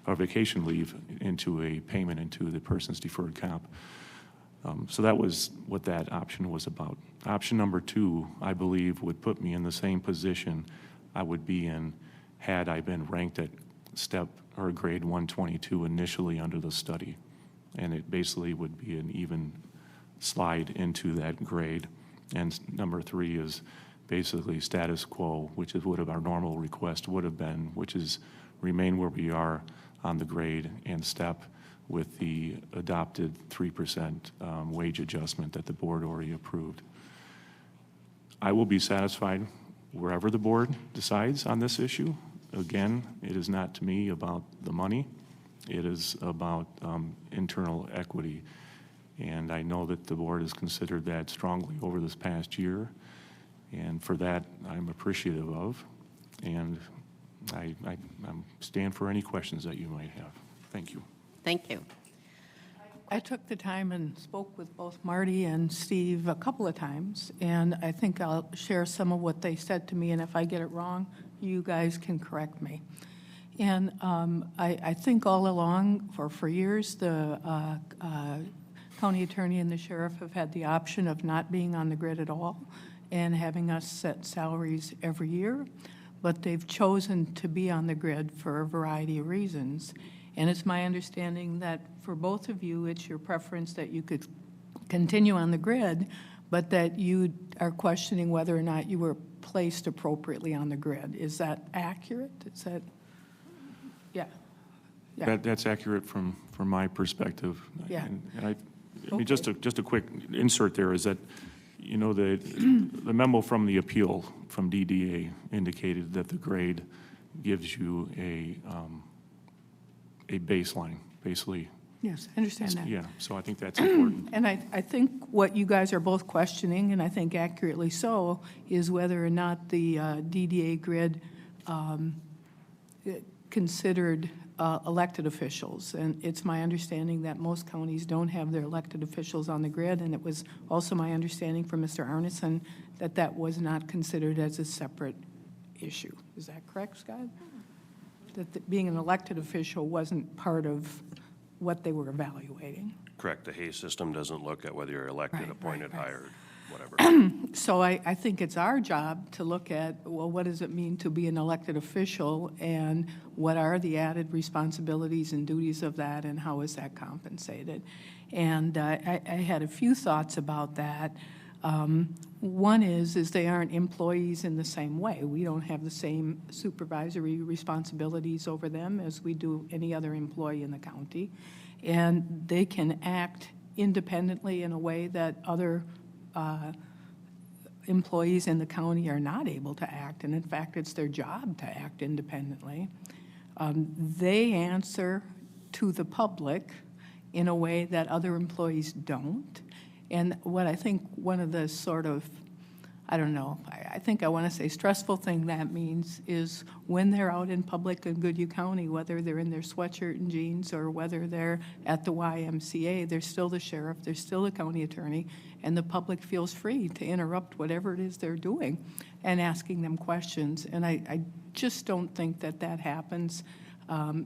or vacation leave into a payment into the person's deferred comp. So that was what that option was about. Option number 2, I believe, would put me in the same position I would be in had I been ranked at step or grade 122 initially under the study. And it basically would be an even slide into that grade. And number 3 is basically status quo, which is what our normal request would have been, which is remain where we are on the grade and step with the adopted 3% wage adjustment that the board already approved. I will be satisfied wherever the board decides on this issue. Again, it is not to me about the money. It is about internal equity. And I know that the board has considered that strongly over this past year. And for that, I'm appreciative of. And I'm stand for any questions that you might have. Thank you. Thank you. I took the time and spoke with both Marty and Steve a couple of times, and I think I'll share some of what they said to me, and if I get it wrong, you guys can correct me. And I think all along, for years, the county attorney and the sheriff have had the option of not being on the grid at all and having us set salaries every year, but they've chosen to be on the grid for a variety of reasons. And it's my understanding that for both of you, it's your preference that you could continue on the grid, but that you are questioning whether or not you were placed appropriately on the grid. Is that accurate? Is that, yeah. Yeah. That's accurate from my perspective. Yeah. And I mean, just a quick insert there is that, you know, the memo from the appeal from DDA indicated that the grade gives you a baseline, basically. Yes, I understand that. Yeah, so I think that's important. And I think what you guys are both questioning, and I think accurately so, is whether or not the DDA grid considered elected officials. And it's my understanding that most counties don't have their elected officials on the grid, and it was also my understanding from Mr. Arneson that that was not considered as a separate issue. Is that correct, Scott? That being an elected official wasn't part of what they were evaluating. Correct. The Hay system doesn't look at whether you're elected, appointed, hired, whatever. So I think it's our job to look at, well, what does it mean to be an elected official, and what are the added responsibilities and duties of that, and how is that compensated? And I had a few thoughts about that. One is they aren't employees in the same way. We don't have the same supervisory responsibilities over them as we do any other employee in the county. And they can act independently in a way that other employees in the county are not able to act. And in fact, it's their job to act independently. They answer to the public in a way that other employees don't. And what I think one of the sort of, I don't know, I think I want to say stressful thing that means is when they're out in public in Goodhue County, whether they're in their sweatshirt and jeans or whether they're at the YMCA, they're still the sheriff, they're still the county attorney, and the public feels free to interrupt whatever it is they're doing and asking them questions. And I just don't think that that happens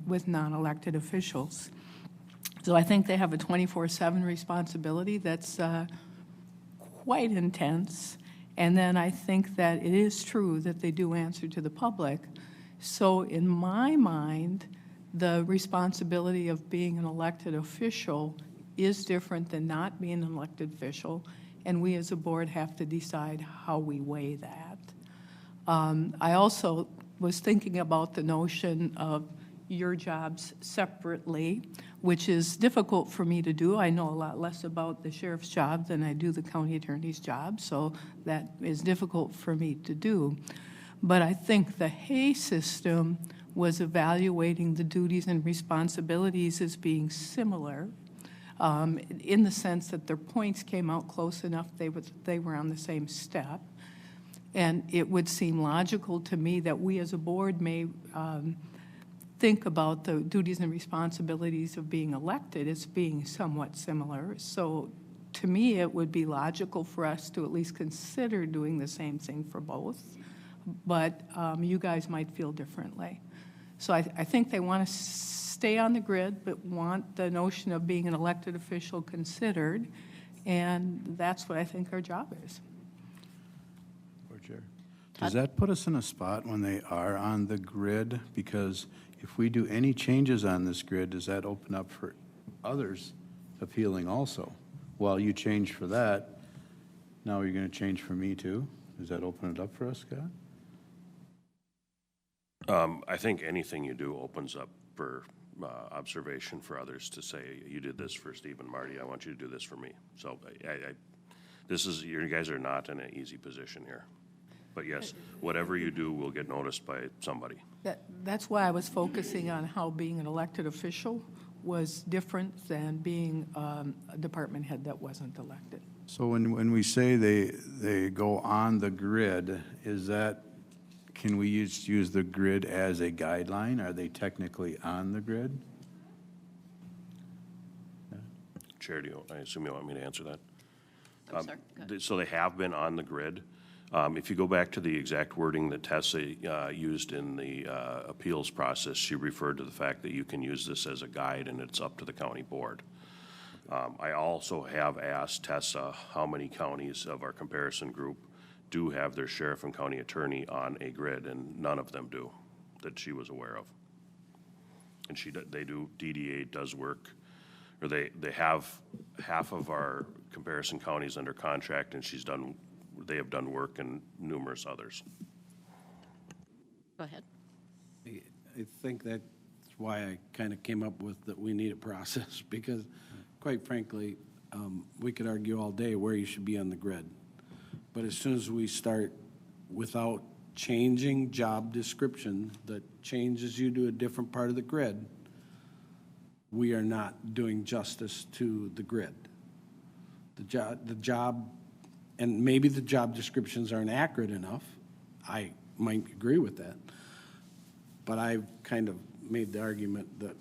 with non-elected officials. So I think they have a 24/7 responsibility that's quite intense. And then I think that it is true that they do answer to the public. So in my mind, the responsibility of being an elected official is different than not being an elected official, and we as a board have to decide how we weigh that. I also was thinking about the notion of your jobs separately, which is difficult for me to do. I know a lot less about the sheriff's job than I do the county attorney's job, so that is difficult for me to do. But I think the Hay system was evaluating the duties and responsibilities as being similar, in the sense that their points came out close enough they were on the same step. And it would seem logical to me that we as a board may think about the duties and responsibilities of being elected as being somewhat similar. So to me, it would be logical for us to at least consider doing the same thing for both, but you guys might feel differently. So I think they want to stay on the grid, but want the notion of being an elected official considered, and that's what I think our job is. Does that put us in a spot when they are on the grid? Because if we do any changes on this grid, does that open up for others appealing also? Well, you change for that, now you're going to change for me too? Does that open it up for us, Scott? I think anything you do opens up for observation for others to say, you did this for Steve and Marty, I want you to do this for me. So you guys are not in an easy position here. But yes, whatever you do will get noticed by somebody. That's why I was focusing on how being an elected official was different than being a department head that wasn't elected. So when we say they go on the grid, is that, can we use the grid as a guideline? Are they technically on the grid? Chair, I assume you want me to answer that? I'm sorry, go ahead. So they have been on the grid. If you go back to the exact wording that Tessa used in the appeals process, she referred to the fact that you can use this as a guide and it's up to the county board. I also have asked Tessa how many counties of our comparison group do have their sheriff and county attorney on a grid, and none of them do, that she was aware of. And they do, DDA does work, or they have half of our comparison counties under contract, and they have done work in numerous others. Go ahead. I think that's why I kind of came up with that we need a process, because quite frankly, we could argue all day where you should be on the grid. But as soon as we start without changing job description that changes you to a different part of the grid, we are not doing justice to the grid. The job, and maybe the job descriptions aren't accurate enough. I might agree with that. But I've kind of made the argument that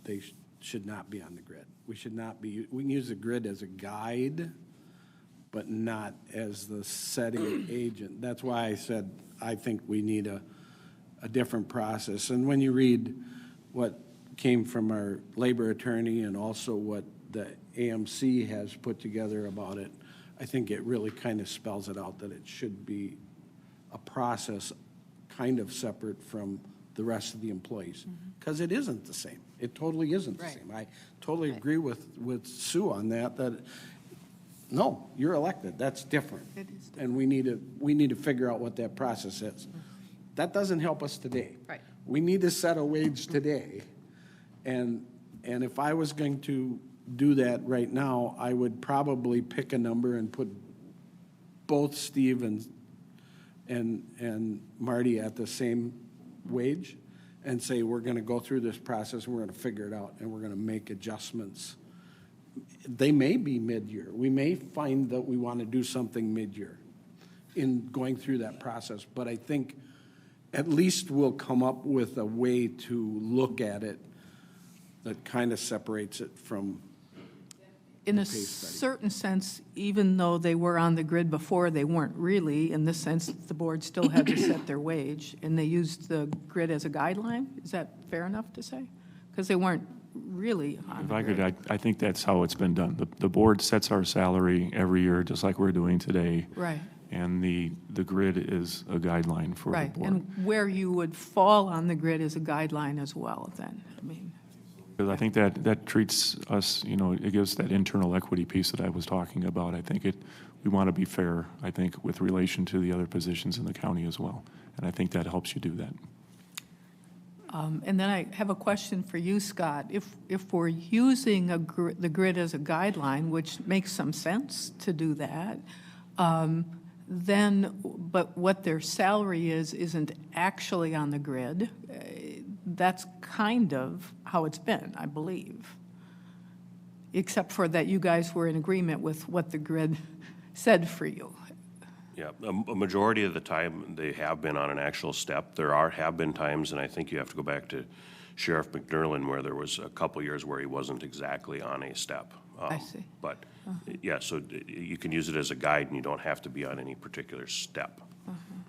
they should not be on the grid. We should not be, we can use the grid as a guide, but not as the setting agent. That's why I said I think we need a different process. And when you read what came from our labor attorney and also what the AMC has put together about it, I think it really kind of spells it out that it should be a process kind of separate from the rest of the employees, because it isn't the same. It totally isn't the same. I totally agree with Sue on that, no, you're elected, that's different. It is And we need to figure out what that process is. That doesn't help us today. Right. We need to set a wage today, and if I was going to do that right now, I would probably pick a number and put both Steve and Marty at the same wage and say, we're going to go through this process, and we're going to figure it out, and we're going to make adjustments. They may be mid-year. We may find that we want to do something mid-year in going through that process, but I think at least we'll come up with a way to look at it that kind of separates it from In a pay study. certain sense, even though they were on the grid before, they weren't really, in the sense that the board still had to set their wage, and they used the grid as a guideline? Is that fair enough to say? Because they weren't really on If the I grid. could, I think that's how it's been done. The board sets our salary every year, just like we're doing today. Right, And the grid is a guideline for the right. board. And where you would fall on the grid is a guideline as well, then, I mean. Because I think that treats us, it gives that internal equity piece that I was talking about. I think we want to be fair, I think, with relation to the other positions in the county as well. And I think that helps you do that. And then I have a question for you, Scott. If we're using the grid as a guideline, which makes some sense to do that, then, but what their salary isn't actually on the grid, that's kind of how it's been, I believe. Except for that you guys were in agreement with what the grid said for you. Yeah, a majority of the time, they have been on an actual step. There have been times, and I think you have to go back to Sheriff McNerlin, where there was a couple years where he wasn't exactly on a step. I see. But, yeah, so you can use it as a guide, and you don't have to be on any particular step.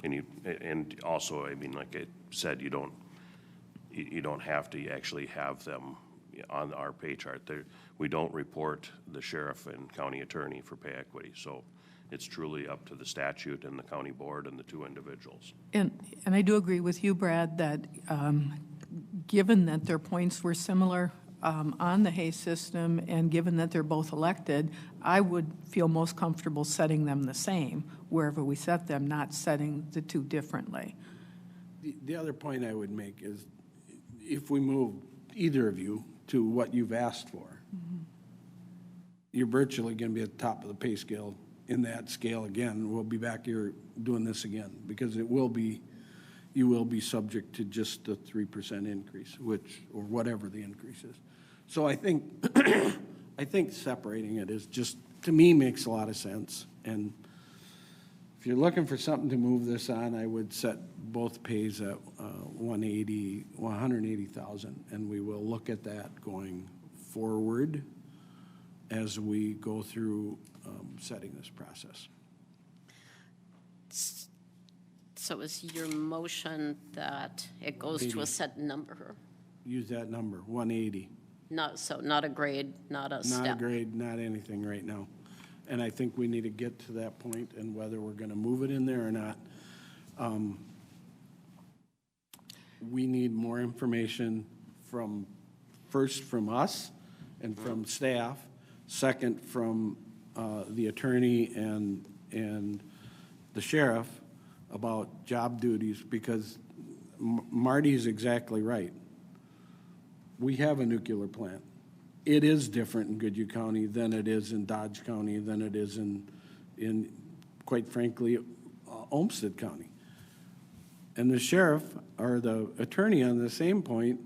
And also, I mean, like I said, you don't have to actually have them on our pay chart. We don't report the sheriff and county attorney for pay equity, so it's truly up to the statute and the county board and the two individuals. And I do agree with you, Brad, that given that their points were similar on the Hay system, and given that they're both elected, I would feel most comfortable setting them the same wherever we set them, not setting the two differently. The other point I would make is if we move either of you to what you've asked for, you're virtually going to be at the top of the pay scale in that scale again. We'll be back here doing this again, because you will be subject to just the 3% increase, or whatever the increase is. So I think, I think separating it is just, to me, makes a lot of sense. And if you're looking for something to move this on, I would set both pays at 180,000, and we will look at that going forward as we go through setting this process. So is your motion that it goes to a 80. set number? Use that number, 180. Not, so not a grade, not a step? Not a grade, not anything right now. And I think we need to get to that point, and whether we're going to move it in there or not. We need more information from, first from us and from staff, second from the attorney and the sheriff about job duties, because Marty's exactly right. We have a nuclear plant. It is different in Goodhue County than it is in Dodge County, than it is in quite frankly, Olmsted County. And the sheriff, or the attorney on the same point,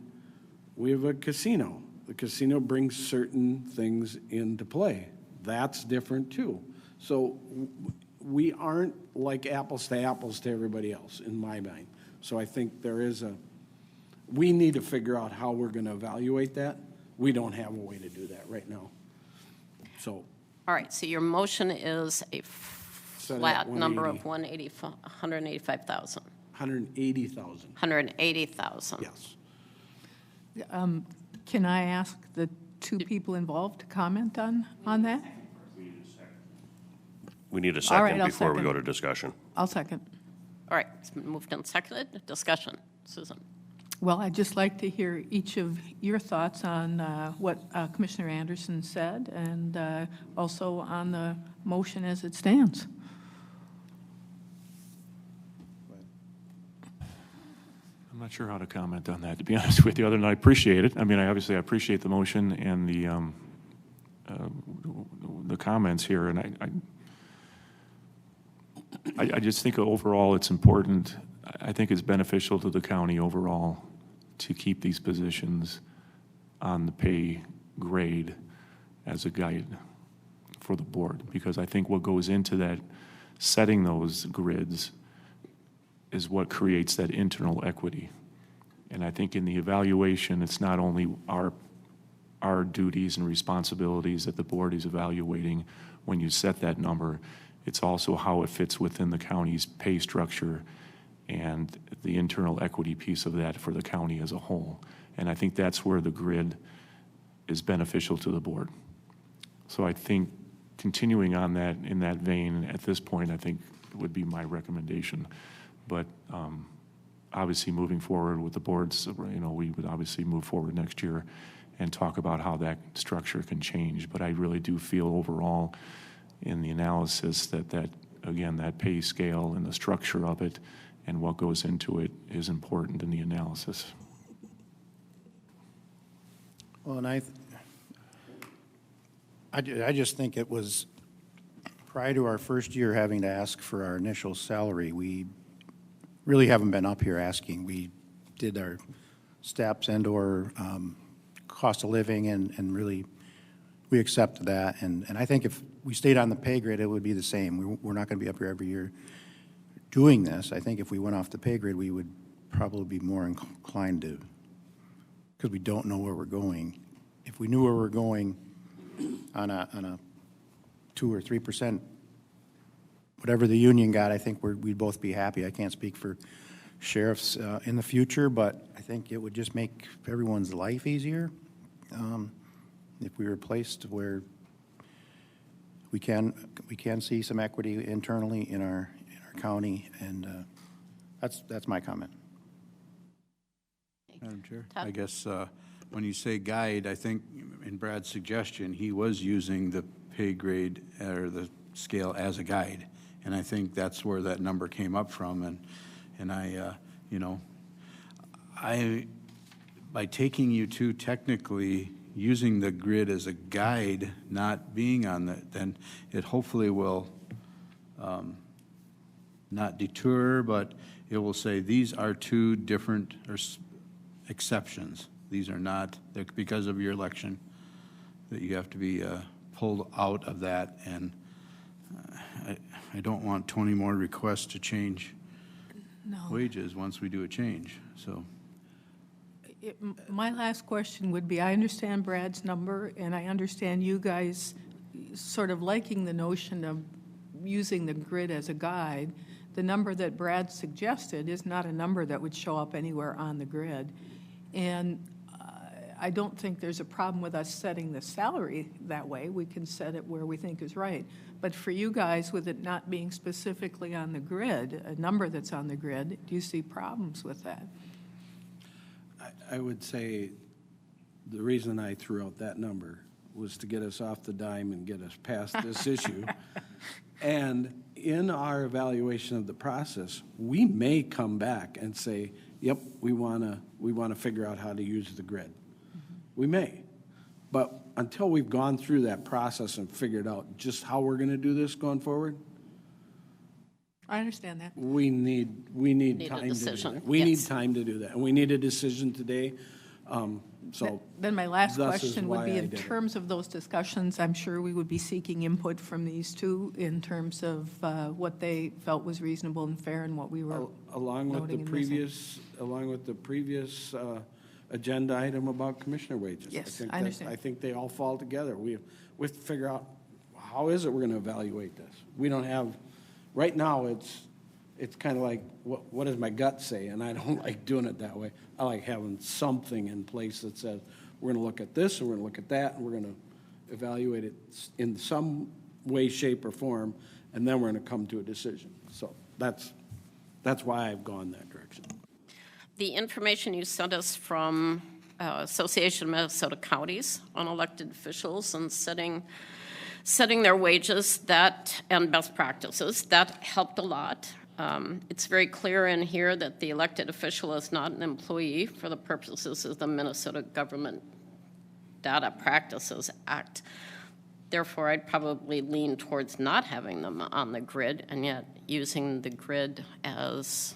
we have a casino. The casino brings certain things into play. That's different too. So we aren't like apples to everybody else, in my mind. So I think we need to figure out how we're going to evaluate that. We don't have a way to do that right now. So. All right, so your motion is a Set it at flat number of 180. 185,000. 180,000. 180,000. Yes. Can I ask the two people involved to comment on that? We need a All right, second I'll before we second. go to discussion. I'll second. All right, it's been moved and seconded. Discussion. Susan? Well, I'd just like to hear each of your thoughts on what Commissioner Anderson said, and also on the motion as it stands. I'm not sure how to comment on that, to be honest with you, other than I appreciate it. I mean, I appreciate the motion and the comments here, and I just think overall it's important. I think it's beneficial to the county overall to keep these positions on the pay grade as a guide for the board, because I think what goes into that, setting those grids, is what creates that internal equity. And I think in the evaluation, it's not only our duties and responsibilities that the board is evaluating when you set that number, it's also how it fits within the county's pay structure and the internal equity piece of that for the county as a whole. And I think that's where the grid is beneficial to the board. So I think continuing on that, in that vein, at this point, I think would be my recommendation. But obviously moving forward with the boards, we would obviously move forward next year and talk about how that structure can change. But I really do feel overall in the analysis that again, that pay scale and the structure of it and what goes into it is important in the analysis. Well, and I just think it was, prior to our first year having to ask for our initial salary, we really haven't been up here asking. We did our steps and/or cost of living, and really, we accepted that. And I think if we stayed on the pay grade, it would be the same. We're not going to be up here every year doing this. I think if we went off the pay grade, we would probably be more inclined to, because we don't know where we're going. If we knew where we're going on a 2 or 3%, whatever the union got, I think we'd both be happy. I can't speak for sheriffs in the future, but I think it would just make everyone's life easier if we were placed where we can see some equity internally in our county, and that's my comment. Madam Chair? Todd? I guess when you say guide, I think in Brad's suggestion, he was using the pay grade or the scale as a guide. And I think that's where that number came up from. And I, by taking you to technically using the grid as a guide, not being on that, then it hopefully will not deter, but it will say these are two different exceptions. These are not, they're because of your election, that you have to be pulled out of that, and I don't want 20 more requests to change wages once we do a change, so. My last question would be, I understand Brad's number, and I understand you guys sort of liking the notion of using the grid as a guide. The number that Brad suggested is not a number that would show up anywhere on the grid. And I don't think there's a problem with us setting the salary that way. We can set it where we think is right. But for you guys, with it not being specifically on the grid, a number that's on the grid, do you see problems with that? I would say the reason I threw out that number was to get us off the dime and get us past this issue. And in our evaluation of the process, we may come back and say, yep, we want to figure out how to use the grid. We may. But until we've gone through that process and figured out just how we're going to do this going forward, I understand that. we need Need a time to do decision, that. We need yes. time to do that. And we need a decision today. So Then my last thus is question would why be, I in did it. terms of those discussions, I'm sure we would be seeking input from these two in terms of what they felt was reasonable and fair and what we were Along with noting the and missing. previous agenda item about commissioner wages. Yes, I understand. I think they all fall together. We have to figure out, how is it we're going to evaluate this? We don't have, right now, it's kind of like, what does my gut say? And I don't like doing it that way. I like having something in place that says, we're going to look at this, and we're going to look at that, and we're going to evaluate it in some way, shape, or form, and then we're going to come to a decision. So that's why I've gone that direction. The information you sent us from Association of Minnesota Counties on elected officials and setting their wages, that and best practices, that helped a lot. It's very clear in here that the elected official is not an employee for the purposes of the Minnesota Government Data Practices Act. Therefore, I'd probably lean towards not having them on the grid and yet using the grid as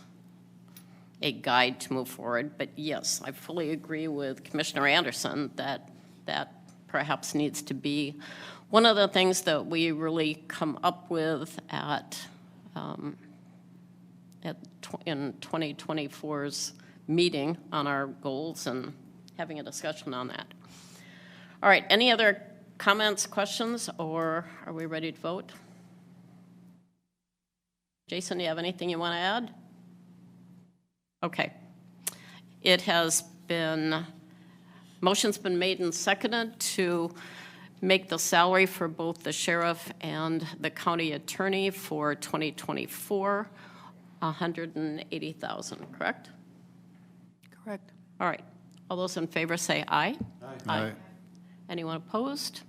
a guide to move forward. But yes, I fully agree with Commissioner Anderson that perhaps needs to be one of the things that we really come up with in 2024's meeting on our goals and having a discussion on that. All right, any other comments, questions, or are we ready to vote? Jason, do you have anything you want to add? Okay. It has been, motion's been made and seconded to make the salary for both the sheriff and the county attorney for 2024 $180,000, correct? Correct. All right. All those in favor say aye. Aye. Anyone opposed?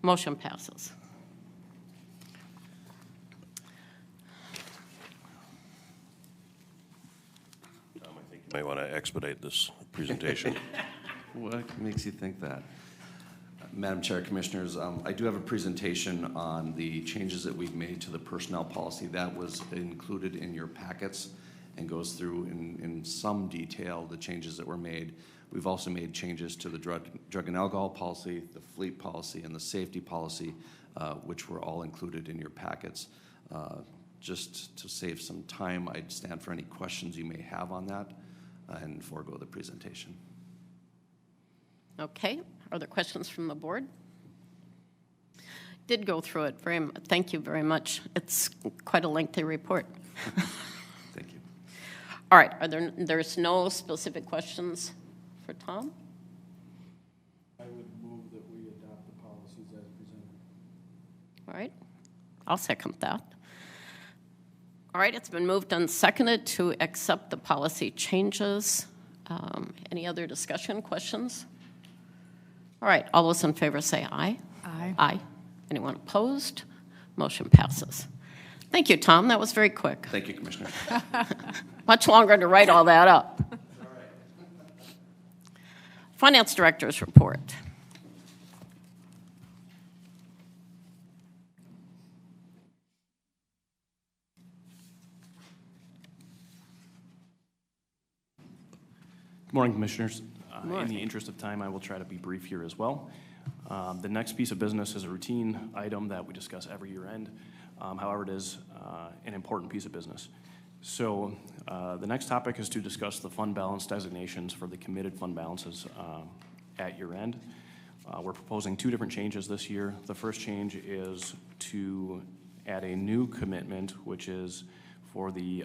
Motion passes. Tom, I think you might want to expedite this presentation. What makes you think that? Madam Chair, Commissioners, I do have a presentation on the changes that we've made to the personnel policy. That was included in your packets and goes through in some detail the changes that were made. We've also made changes to the drug and alcohol policy, the fleet policy, and the safety policy, which were all included in your packets. Just to save some time, I'd stand for any questions you may have on that and forego the presentation. Okay. Are there questions from the board? Did go through it. Thank you very much. It's quite a lengthy report. Thank you. All right. There's no specific questions for Tom? I would move that we adopt the policies as presented. All right. I'll second that. All right. It's been moved and seconded to accept the policy changes. Any other discussion, questions? All right. All those in favor say aye. Aye. Aye. Anyone opposed? Motion passes. Thank you, Tom. That was very quick. Thank you, Commissioner. Much longer to write all that up. Finance Director's report. Good morning, Commissioners. In the interest of time, I will try to be brief here as well. The next piece of business is a routine item that we discuss every year end. However, it is an important piece of business. So the next topic is to discuss the fund balance designations for the committed fund balances at year end. We're proposing two different changes this year. The first change is to add a new commitment, which is for the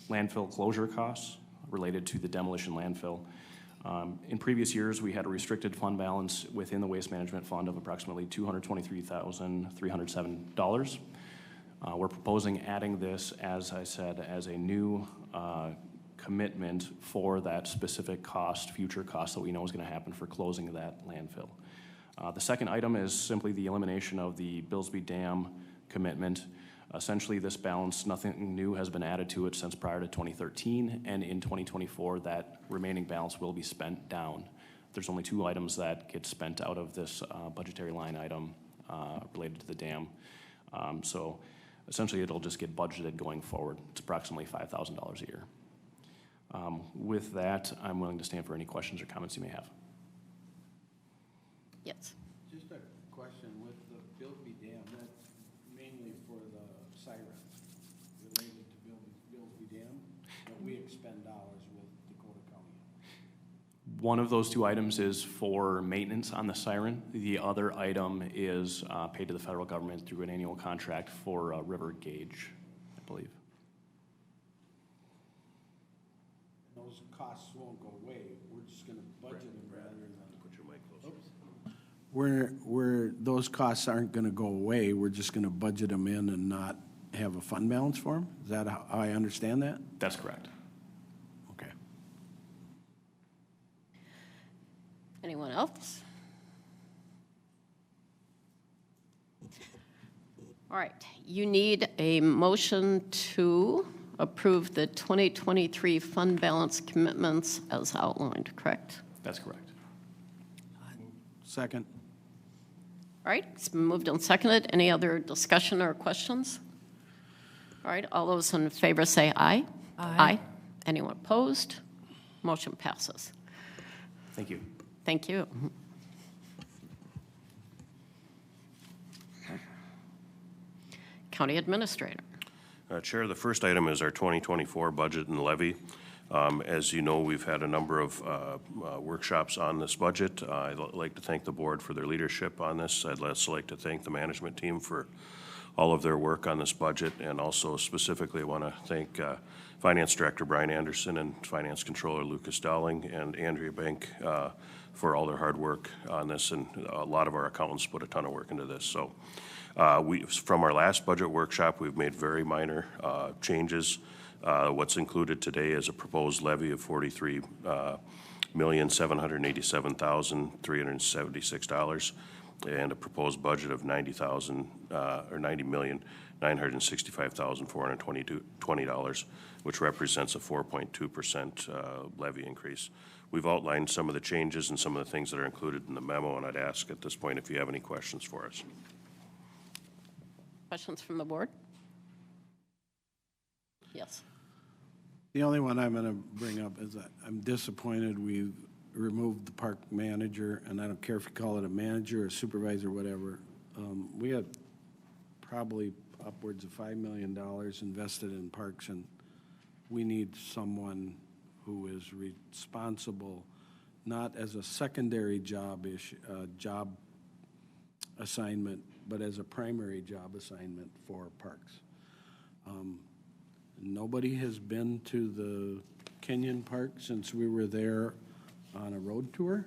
landfill closure costs related to the demolition landfill. In previous years, we had a restricted fund balance within the Waste Management Fund of approximately $223,307. We're proposing adding this, as I said, as a new commitment for that specific cost, future cost that we know is going to happen for closing that landfill. The second item is simply the elimination of the Billsby Dam commitment. Essentially, this balance, nothing new has been added to it since prior to 2013, and in 2024, that remaining balance will be spent down. There's only two items that get spent out of this budgetary line item related to the dam. So essentially, it'll just get budgeted going forward. It's approximately $5,000 a year. With that, I'm willing to stand for any questions or comments you may have. Yes. Just a question with the Billsby Dam, that's mainly for the sirens related to Billsby Dam, but we expend dollars with Dakota County. One of those two items is for maintenance on the siren. The other item is paid to the federal government through an annual contract for river gauge, I believe. Those costs won't go away, we're just gonna budget them rather than. Put your mic closer. Those costs aren't gonna go away, we're just gonna budget them in and not have a fund balance for them? Is that how I understand that? That's correct. Okay. Anyone else? All right, you need a motion to approve the 2023 fund balance commitments as outlined, correct? That's correct. Second. All right, it's been moved and seconded. Any other discussion or questions? All right, all those in favor say aye. Aye. Anyone opposed? Motion passes. Thank you. Thank you. County Administrator. Chair, the first item is our 2024 budget and levy. As you know, we've had a number of workshops on this budget. I'd like to thank the board for their leadership on this. I'd also like to thank the management team for all of their work on this budget, and also specifically I want to thank Finance Director Brian Anderson and Finance Controller Lucas Dowling and Andrea Bank for all their hard work on this, and a lot of our accountants put a ton of work into this. So from our last budget workshop, we've made very minor changes. What's included today is a proposed levy of $43,787,376 and a proposed budget of $90,965,420, which represents a 4.2% levy increase. We've outlined some of the changes and some of the things that are included in the memo, and I'd ask at this point if you have any questions for us. Questions from the board? Yes. The only one I'm gonna bring up is that I'm disappointed we've removed the park manager, and I don't care if you call it a manager or supervisor, whatever. We had probably upwards of $5 million invested in parks, and we need someone who is responsible, not as a secondary job assignment, but as a primary job assignment for parks. Nobody has been to the Kenyon Park since we were there on a road tour.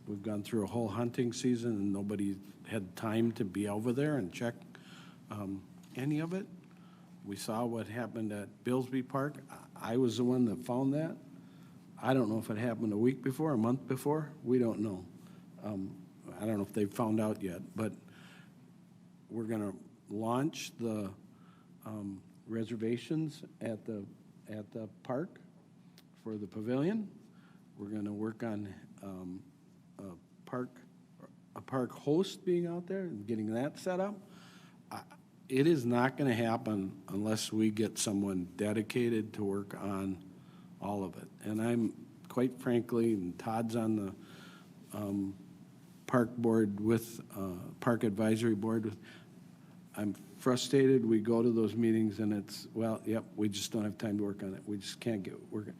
We've gone through a whole hunting season and nobody had time to be over there and check any of it. We saw what happened at Billsby Park. I was the one that found that. I don't know if it happened a week before, a month before. We don't know. I don't know if they've found out yet, but we're gonna launch the reservations at the park for the pavilion. We're gonna work on a park host being out there and getting that set up. It is not gonna happen unless we get someone dedicated to work on all of it. And I'm, quite frankly, and Todd's on the park board with, park advisory board with, I'm frustrated. We go to those meetings and it's, well, yep, we just don't have time to work on it. We just can't get working.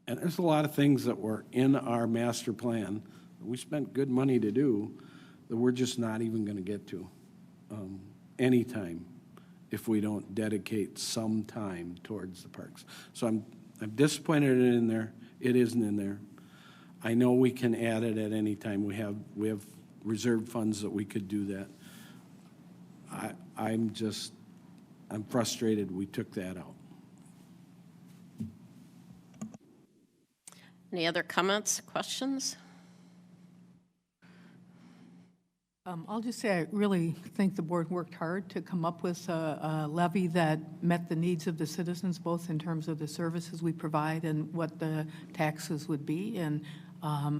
And there's a lot of things that were in our master plan that we spent good money to do that we're just not even going to get to anytime if we don't dedicate some time towards the parks. So I'm disappointed it in there. It isn't in there. I know we can add it at any time. We have reserved funds that we could do that. I'm frustrated we took that out. Any other comments, questions? I'll just say I really think the board worked hard to come up with a levy that met the needs of the citizens, both in terms of the services we provide and what the taxes would be. And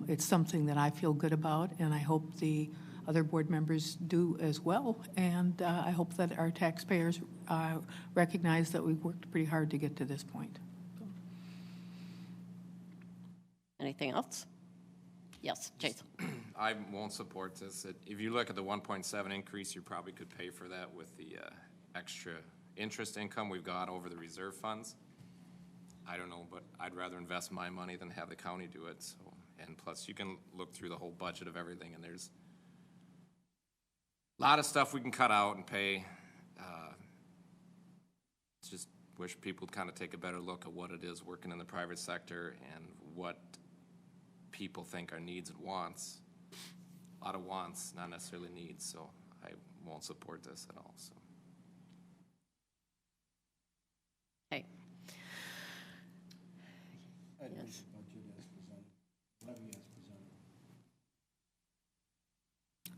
it's something that I feel good about, and I hope the other board members do as well. And I hope that our taxpayers recognize that we've worked pretty hard to get to this point. Anything else? Yes, Jason. I won't support this. If you look at the 1.7 increase, you probably could pay for that with the extra interest income we've got over the reserve funds. I don't know, but I'd rather invest my money than have the county do it. So, and plus, you can look through the whole budget of everything, and there's a lot of stuff we can cut out and pay. Just wish people would kind of take a better look at what it is working in the private sector and what people think are needs and wants. A lot of wants, not necessarily needs, so I won't support this at all. So. Okay. Yes.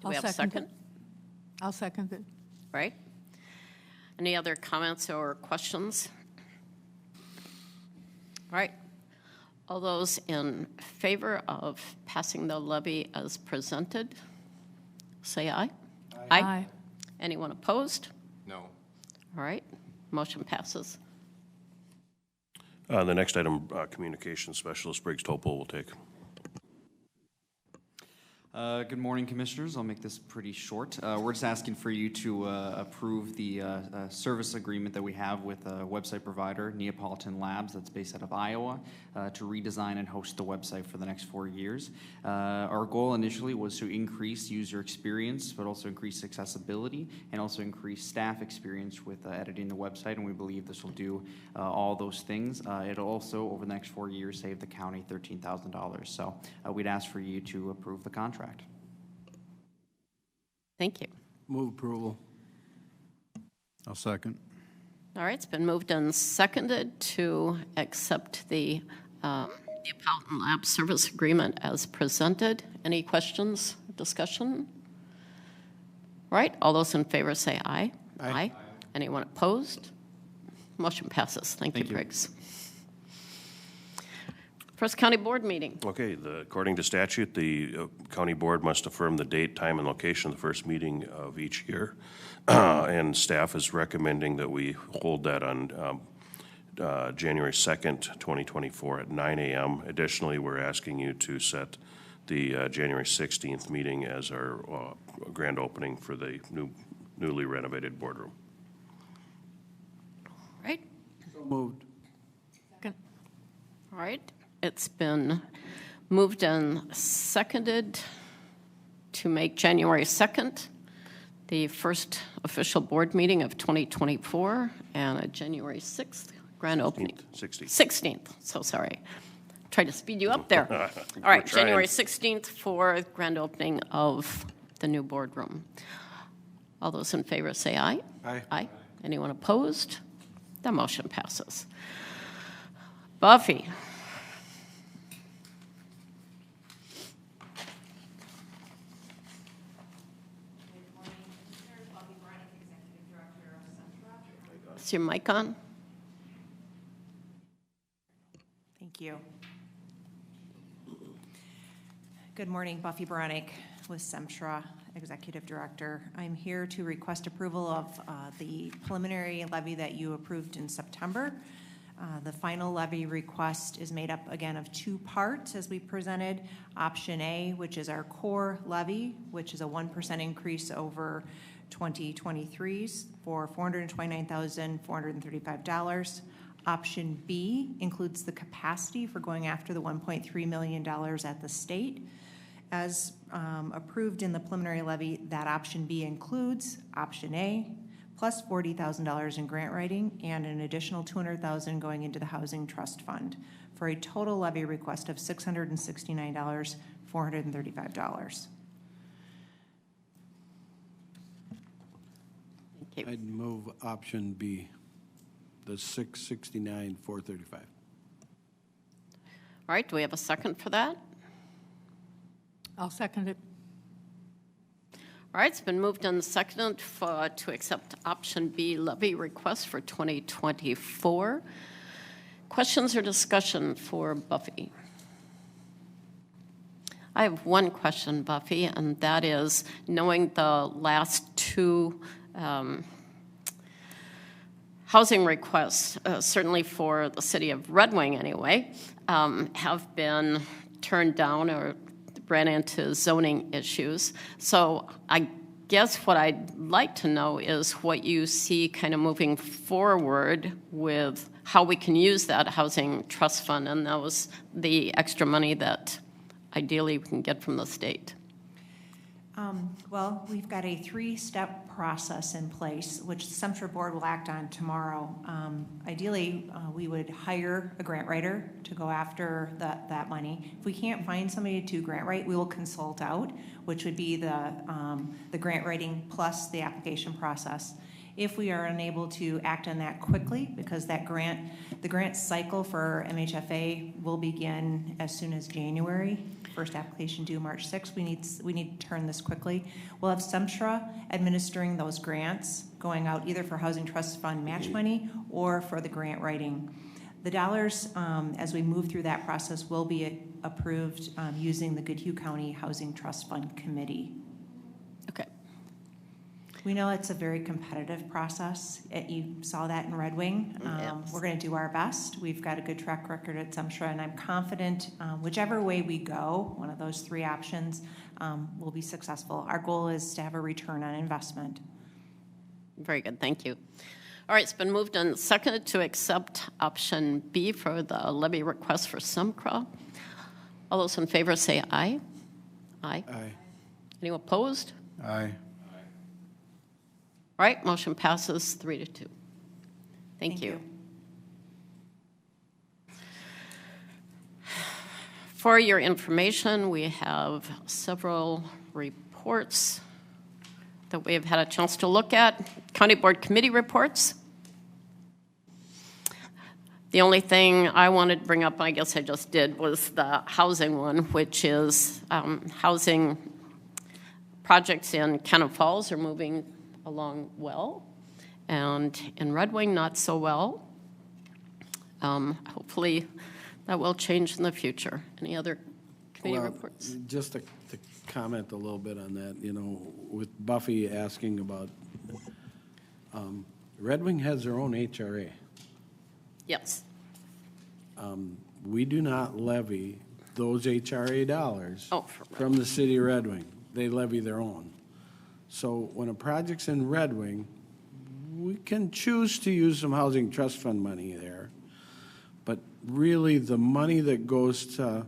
Do we have a second? I'll second it. Right. Any other comments or questions? All right. All those in favor of passing the levy as presented, say aye. Aye. Anyone opposed? No. All right. Motion passes. The next item, Communications Specialist Briggs Topol will take. Good morning, Commissioners. I'll make this pretty short. We're just asking for you to approve the service agreement that we have with a website provider, Neapolitan Labs, that's based out of Iowa, to redesign and host the website for the next 4 years. Our goal initially was to increase user experience, but also increase accessibility and also increase staff experience with editing the website, and we believe this will do all those things. It'll also, over the next 4 years, save the county $13,000. So we'd ask for you to approve the contract. Thank you. Move approval. I'll second. All right, it's been moved and seconded to accept the Neapolitan Lab service agreement as presented. Any questions, discussion? All right, all those in favor say aye. Aye. Anyone opposed? Motion passes. Thank you, Briggs. First County Board meeting. Okay, according to statute, the county board must affirm the date, time, and location of the first meeting of each year. And staff is recommending that we hold that on January 2nd, 2024 at 9 a.m. Additionally, we're asking you to set the January 16th meeting as our grand opening for the newly renovated boardroom. All right. So moved. Second. All right. It's been moved and seconded to make January 2nd the first official board meeting of 2024 and a January 6th grand opening. 16th, so sorry. Tried to speed you up there. All right, January 16th for grand opening of the new boardroom. All those in favor say aye. Aye. Aye. Anyone opposed? The motion passes. Buffy. Is your mic on? Thank you. Good morning, Buffy Beranek with Semtra, Executive Director. I'm here to request approval of the preliminary levy that you approved in September. The final levy request is made up again of two parts as we presented. Option A, which is our core levy, which is a 1% increase over 2023's for $429,435. Option B includes the capacity for going after the $1.3 million at the state. As approved in the preliminary levy, that option B includes option A, plus $40,000 in grant writing and an additional $200,000 going into the Housing Trust Fund for a total levy request of $669,435. I'd move option B, the 669,435. All right, do we have a second for that? I'll second it. All right, it's been moved and seconded to accept option B levy request for 2024. Questions or discussion for Buffy? I have one question, Buffy, and that is, knowing the last two housing requests, certainly for the city of Red Wing anyway, have been turned down or ran into zoning issues. So I guess what I'd like to know is what you see kind of moving forward with how we can use that housing trust fund and the extra money that ideally we can get from the state. Well, we've got a three-step process in place, which the Central Board will act on tomorrow. Ideally, we would hire a grant writer to go after that money. If we can't find somebody to grant write, we will consult out, which would be the grant writing plus the application process. If we are unable to act on that quickly, because the grant cycle for MHFA will begin as soon as January. First application due March 6th. We need to turn this quickly. We'll have SEMTRA administering those grants, going out either for Housing Trust Fund match money or for the grant writing. The dollars, as we move through that process, will be approved using the Goodhue County Housing Trust Fund Committee. Okay. We know it's a very competitive process. You saw that in Red Wing. Yes. We're going to do our best. We've got a good track record at SEMTRA, and I'm confident whichever way we go, one of those three options, will be successful. Our goal is to have a return on investment. Very good, thank you. All right, it's been moved and seconded to accept option B for the levy request for SEMCRA. All those in favor say aye. Aye. Aye. Anyone opposed? Aye. All right, motion passes 3-2. Thank you. For your information, we have several reports that we have had a chance to look at. County Board Committee reports. The only thing I wanted to bring up, I guess I just did, was the housing one, which is housing projects in Cannon Falls are moving along well, and in Red Wing not so well. Hopefully that will change in the future. Any other committee reports? Just to comment a little bit on that, with Buffy asking about, Red Wing has their own HRA. Yes. We do not levy those HRA dollars from the city of Red Wing. They levy their own. So when a project's in Red Wing, we can choose to use some housing trust fund money there. But really, the money that goes to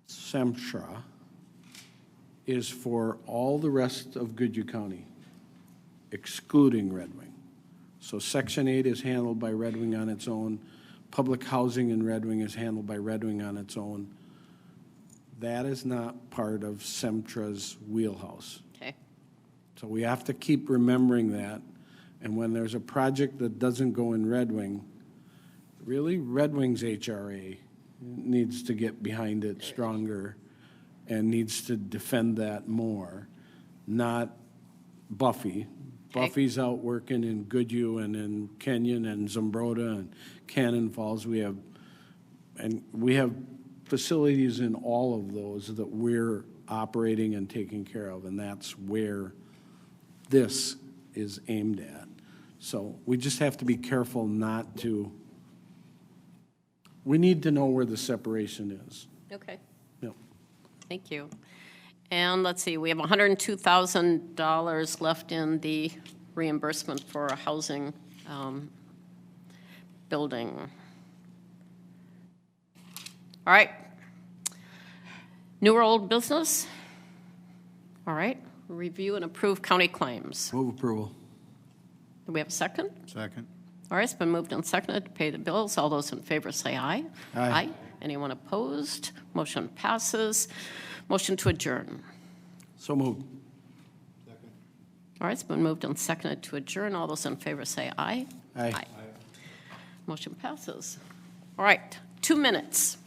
SEMTRA is for all the rest of Goodhue County, excluding Red Wing. So Section 8 is handled by Red Wing on its own. Public housing in Red Wing is handled by Red Wing on its own. That is not part of SEMTRA's wheelhouse. Okay. So we have to keep remembering that. And when there's a project that doesn't go in Red Wing, really Red Wing's HRA needs to get behind it stronger and needs to defend that more, not Buffy. Okay. Buffy's out working in Goodhue and in Kenyon and Zumbrota and Cannon Falls. We have facilities in all of those that we're operating and taking care of, and that's where this is aimed at. So we just have to be careful not to We need to know where the separation is. Okay. Yep. Thank you. And let's see, we have $102,000 left in the reimbursement for a housing building. All right. New or old business? All right. Review and approve county claims. Move approval. Do we have a second? Second. All right, it's been moved and seconded to pay the bills. All those in favor say aye. Aye. Anyone opposed? Motion passes. Motion to adjourn. So moved. All right, it's been moved and seconded to adjourn. All those in favor say aye. Aye. Motion passes. All right, 2 minutes.